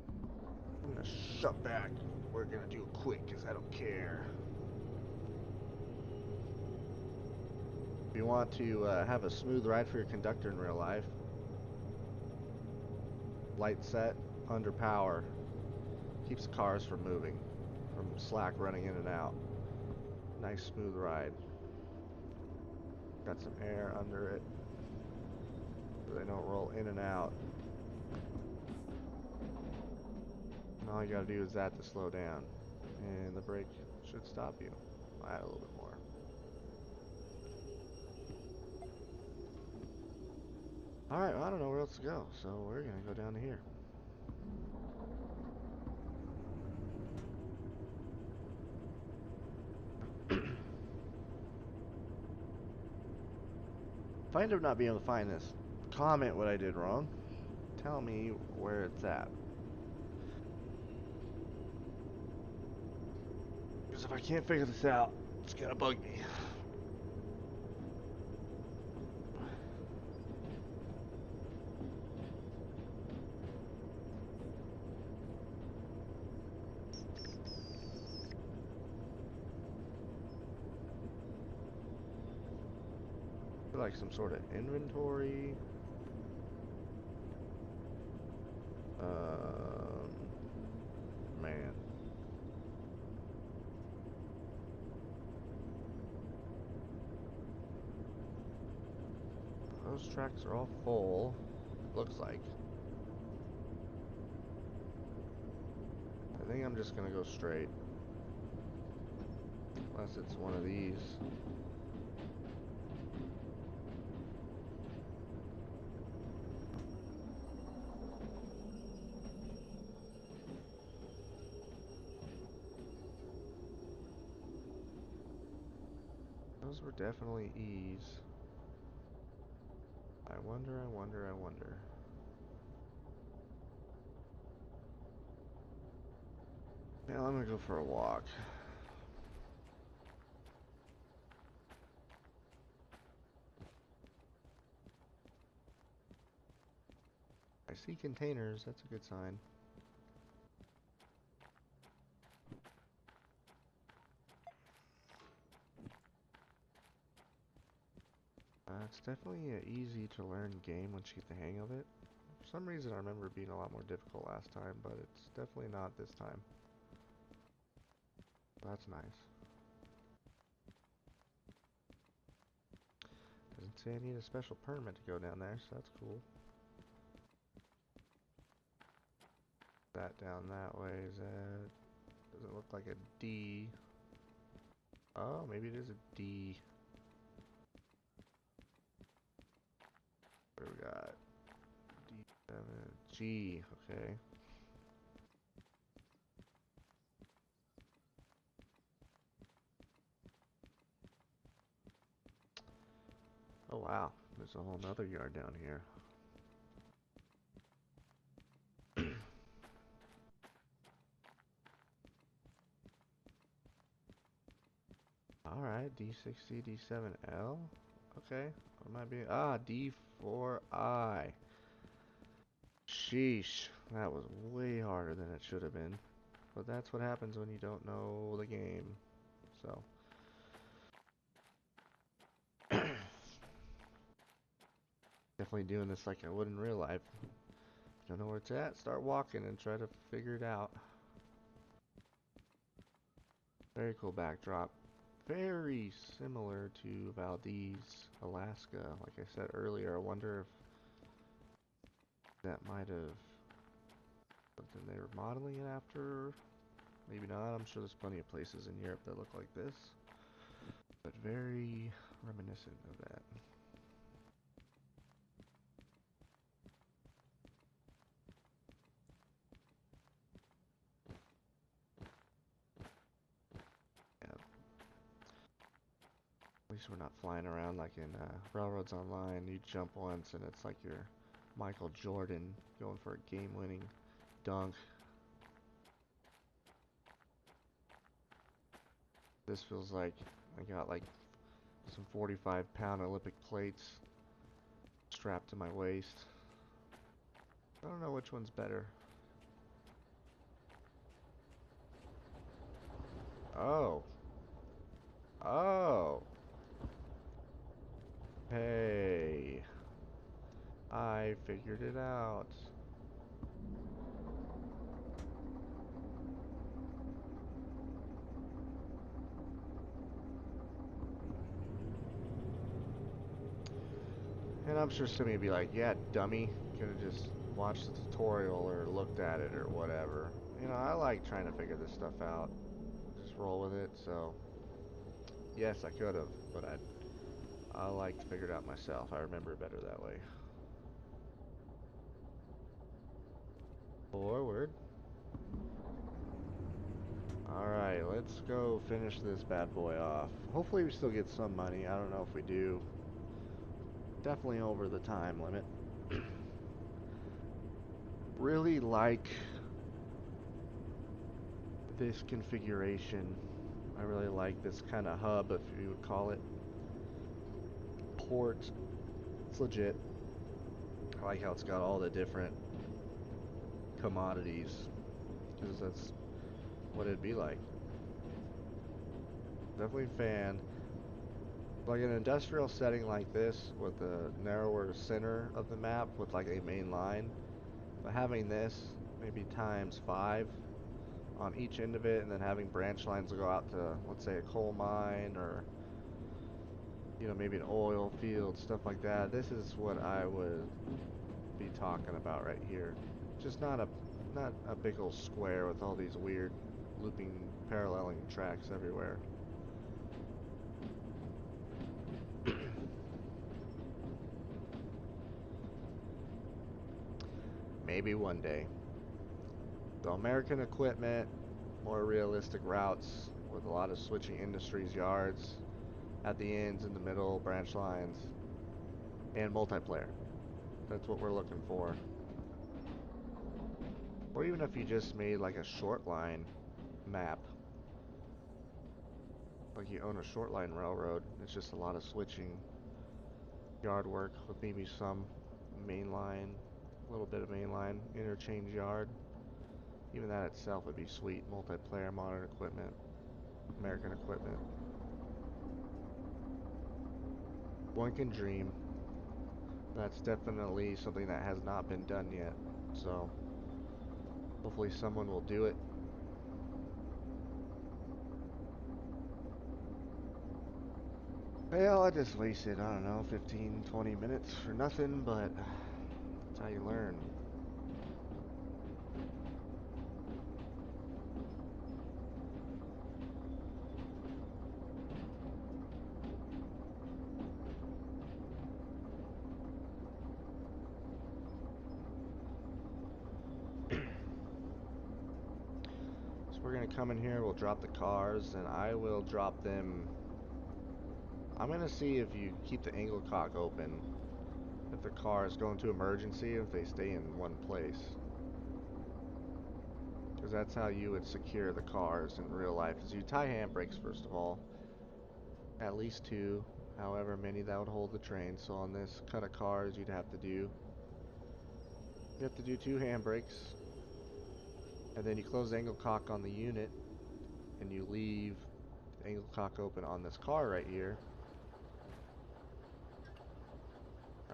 I'm gonna shut back. We're gonna do it quick, because I don't care. If you want to have a smooth ride for your conductor in real life, light set, under power. Keeps the cars from moving, from slack running in and out. Nice smooth ride. Got some air under it, so they don't roll in and out. And all you gotta do is that to slow down, and the brake should stop you. I'll add a little bit more. Alright, well, I don't know where else to go, so we're gonna go down to here. If I end up not being able to find this, comment what I did wrong. Tell me where it's at. Because if I can't figure this out, it's gonna bug me. Like some sort of inventory. Man. Those tracks are all full. Looks like. I think I'm just gonna go straight. Unless it's one of these. Those were definitely E's. I wonder. Yeah, I'm gonna go for a walk. I see containers, that's a good sign. It's definitely an easy to learn game once you get the hang of it. For some reason I remember it being a lot more difficult last time, but it's definitely not this time. That's nice. Doesn't say I need a special permit to go down there, so that's cool. That down that way, is that... Doesn't look like a D. Oh, maybe it is a D. What do we got? D7, G, okay. Wow, there's a whole nother yard down here. Alright, D60, D7L. Okay, what might be? Ah, D4I. Sheesh, that was way harder than it should have been. But that's what happens when you don't know the game. So. Definitely doing this like I would in real life. Don't know where it's at, start walking and try to figure it out. Very cool backdrop. Very similar to Valdez, Alaska. Like I said earlier, I wonder if that might have something they were modeling it after. Maybe not. I'm sure there's plenty of places in Europe that look like this. But very reminiscent of that. Yeah. At least we're not flying around like in Railroads Online. You jump once and it's like you're Michael Jordan going for a game-winning dunk. This feels like I got like some 45-pound Olympic plates strapped to my waist. I don't know which one's better. Oh. Oh. Hey. I figured it out. And I'm sure somebody would be like, yeah, dummy. Could have just watched the tutorial or looked at it or whatever. You know, I like trying to figure this stuff out. Just roll with it, so. Yes, I could have, but I like to figure it out myself. I remember better that way. Forward. Alright, let's go finish this bad boy off. Hopefully we still get some money. I don't know if we do. Definitely over the time limit. Really like this configuration. I really like this kind of hub, if you would call it. Port. It's legit. I like how it's got all the different commodities, because that's what it'd be like. Definitely a fan. Like an industrial setting like this, with a narrower center of the map with like a main line, but having this maybe times 5 on each end of it, and then having branch lines that go out to, let's say, a coal mine, or you know, maybe an oil field, stuff like that. This is what I would be talking about right here. Just not a big old square with all these weird looping, paralleling tracks everywhere. Maybe one day. So American equipment, more realistic routes with a lot of switching industries, yards at the ends, in the middle, branch lines, and multiplayer. That's what we're looking for. Or even if you just made like a short line map, like you own a short line railroad, it's just a lot of switching yard work with maybe some main line, a little bit of main line, interchange yard. Even that itself would be sweet. Multiplayer, modern equipment, American equipment. One can dream. That's definitely something that has not been done yet. So hopefully someone will do it. Well, I just wasted, I don't know, 15, 20 minutes for nothing, but that's how you learn. So we're gonna come in here, we'll drop the cars, and I will drop them I'm gonna see if you keep the angle cock open, if the car is going to emergency, if they stay in one place. Because that's how you would secure the cars in real life, is you tie handbrakes first of all. At least two, however many that would hold the train. So on this cut of cars you'd have to do two handbrakes. And then you close the angle cock on the unit and you leave the angle cock open on this car right here.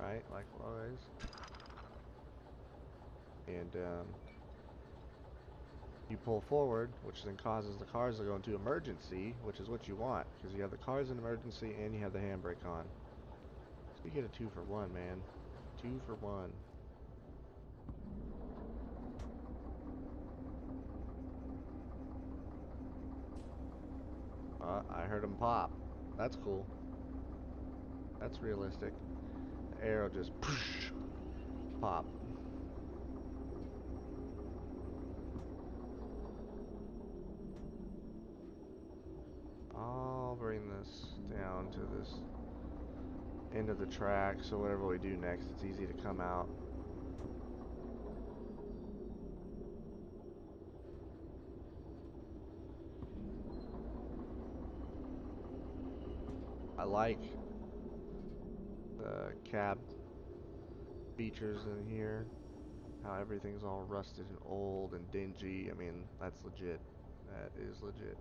Right, likewise. And you pull forward, which then causes the cars to go into emergency, which is what you want, because you have the cars in emergency and you have the handbrake on. So you get a 2-for-1, man. 2-for-1. I heard him pop. That's cool. That's realistic. The arrow just pop. I'll bring this down to this end of the track, so whatever we do next, it's easy to come out. I like the cab features in here, how everything's all rusted and old and dingy. I mean, that's legit. That is legit.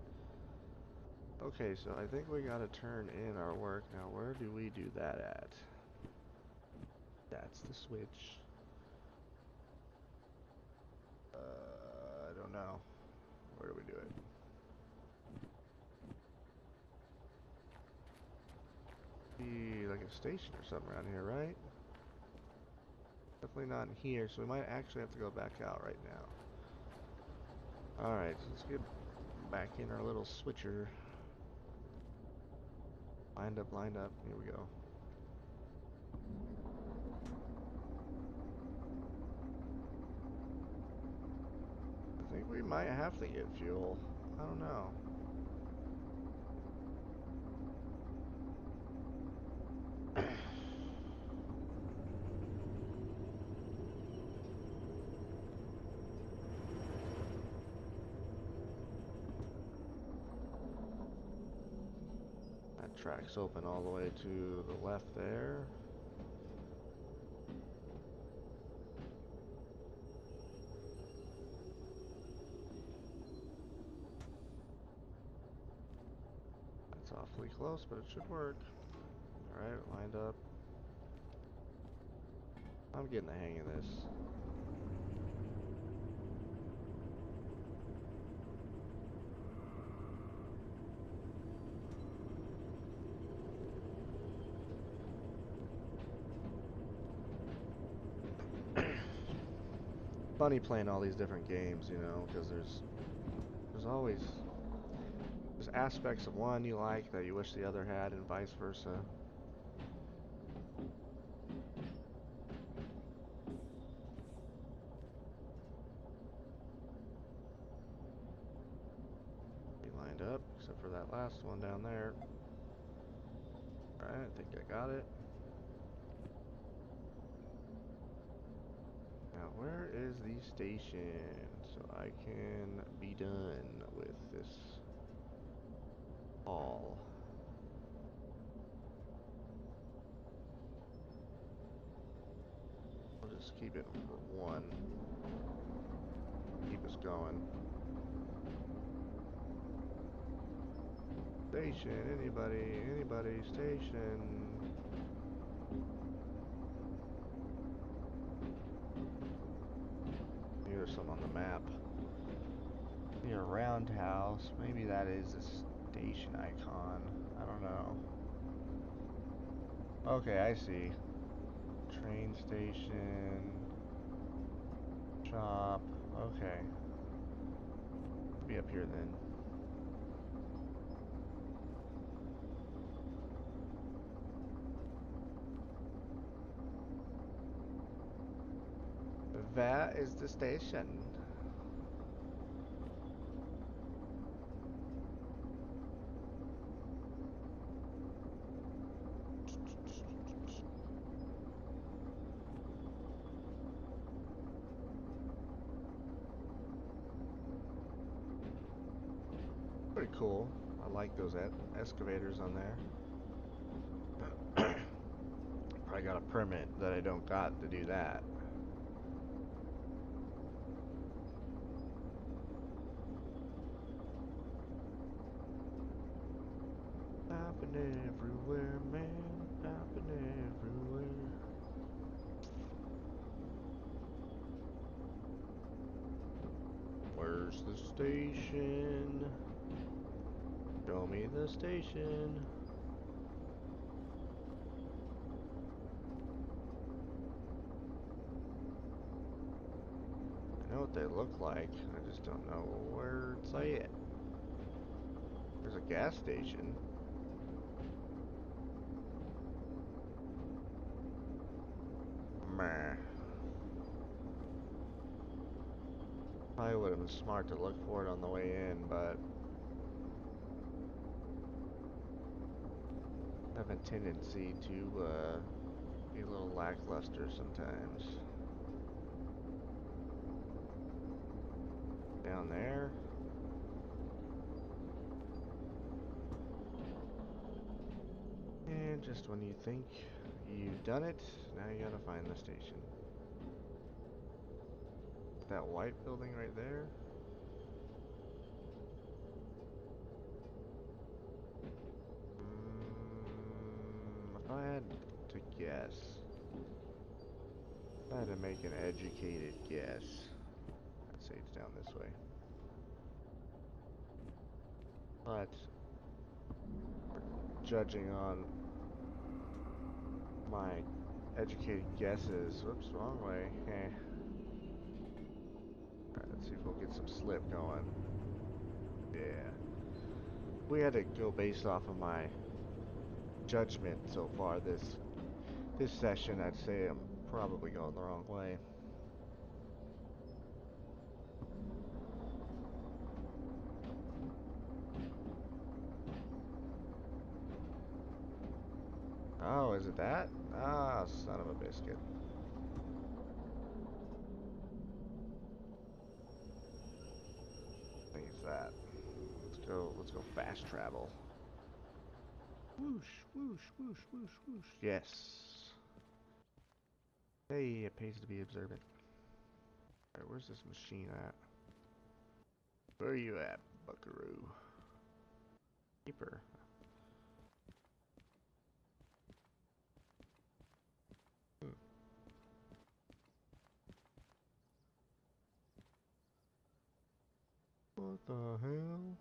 Okay, so I think we gotta turn in our work. Now, where do we do that at? That's the switch. I don't know. Where do we do it? Be like a station or something around here, right? Definitely not in here, so we might actually have to go back out right now. Alright, so let's get back in our little switcher. Lined up, lined up. Here we go. I think we might have to get fuel. I don't know. That track's open all the way to the left there. That's awfully close, but it should work. Alright, lined up. I'm getting the hang of this. Funny playing all these different games, you know, because there's always there's aspects of one you like that you wish the other had, and vice versa. Be lined up, except for that last one down there. Alright, I think I got it. Now, where is the station so I can be done with this haul? I'll just keep it for one. Keep us going. Station, anybody, station. Maybe there's some on the map. Near a roundhouse. Maybe that is a station icon. I don't know. Okay, I see. Train station. Shop. Okay. Be up here then. Where is the station? Pretty cool. I like those excavators on there. Probably got a permit that I don't got to do that. Happen everywhere, man. Happen everywhere. Where's the station? Show me the station. I know what they look like. I just don't know where it's at. There's a gas station. Meh. Probably would have been smart to look for it on the way in, but I have a tendency to be a little lackluster sometimes. Down there. And just when you think you've done it, now you gotta find the station. That white building right there. If I had to guess, if I had to make an educated guess, I'd say it's down this way. But judging on my educated guesses, whoops, wrong way. Alright, let's see if we'll get some slip going. Yeah. We had to go based off of my judgment so far this session. I'd say I'm probably going the wrong way. Oh, is it that? Ah, son of a biscuit. I think it's that. Let's go fast travel. Whoosh, whoosh, whoosh, whoosh, whoosh. Yes. Hey, it pays to be observant. Alright, where's this machine at? Where are you at, buckaroo? Keeper. Hmm. What the hell?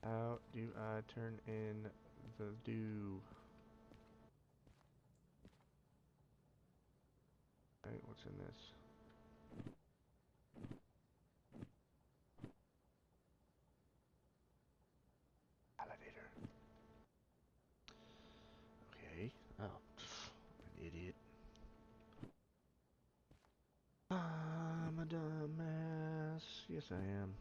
How do I turn in the dew? Right, what's in this? Elevator. Okay. Oh, an idiot. I'm a dumbass. Yes, I am.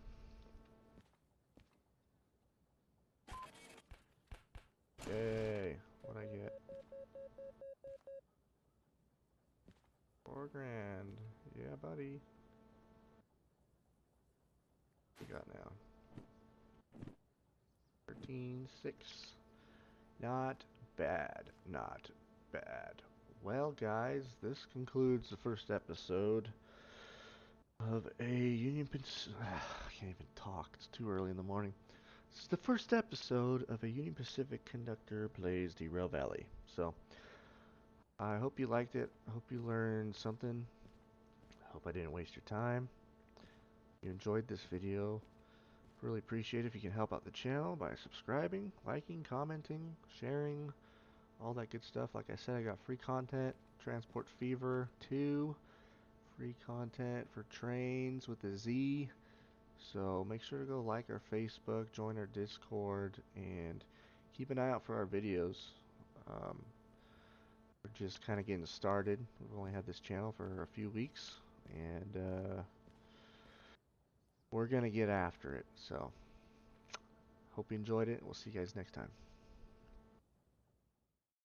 Yay. What'd I get? 4 grand. Yeah, buddy. What we got now? 13.6. Not bad. Not bad. Well, guys, this concludes the first episode of a I can't even talk. It's too early in the morning. This is the first episode of a Union Pacific Conductor Plays Derail Valley. So, I hope you liked it. I hope you learned something. I hope I didn't waste your time. If you enjoyed this video, really appreciate it if you can help out the channel by subscribing, liking, commenting, sharing, all that good stuff. Like I said, I got free content, Transport Fever 2, free content for trains with a Z. So make sure to go like our Facebook, join our Discord, and keep an eye out for our videos. We're just kind of getting started. We've only had this channel for a few weeks, and we're going to get after it. So hope you enjoyed it. We'll see you guys next time.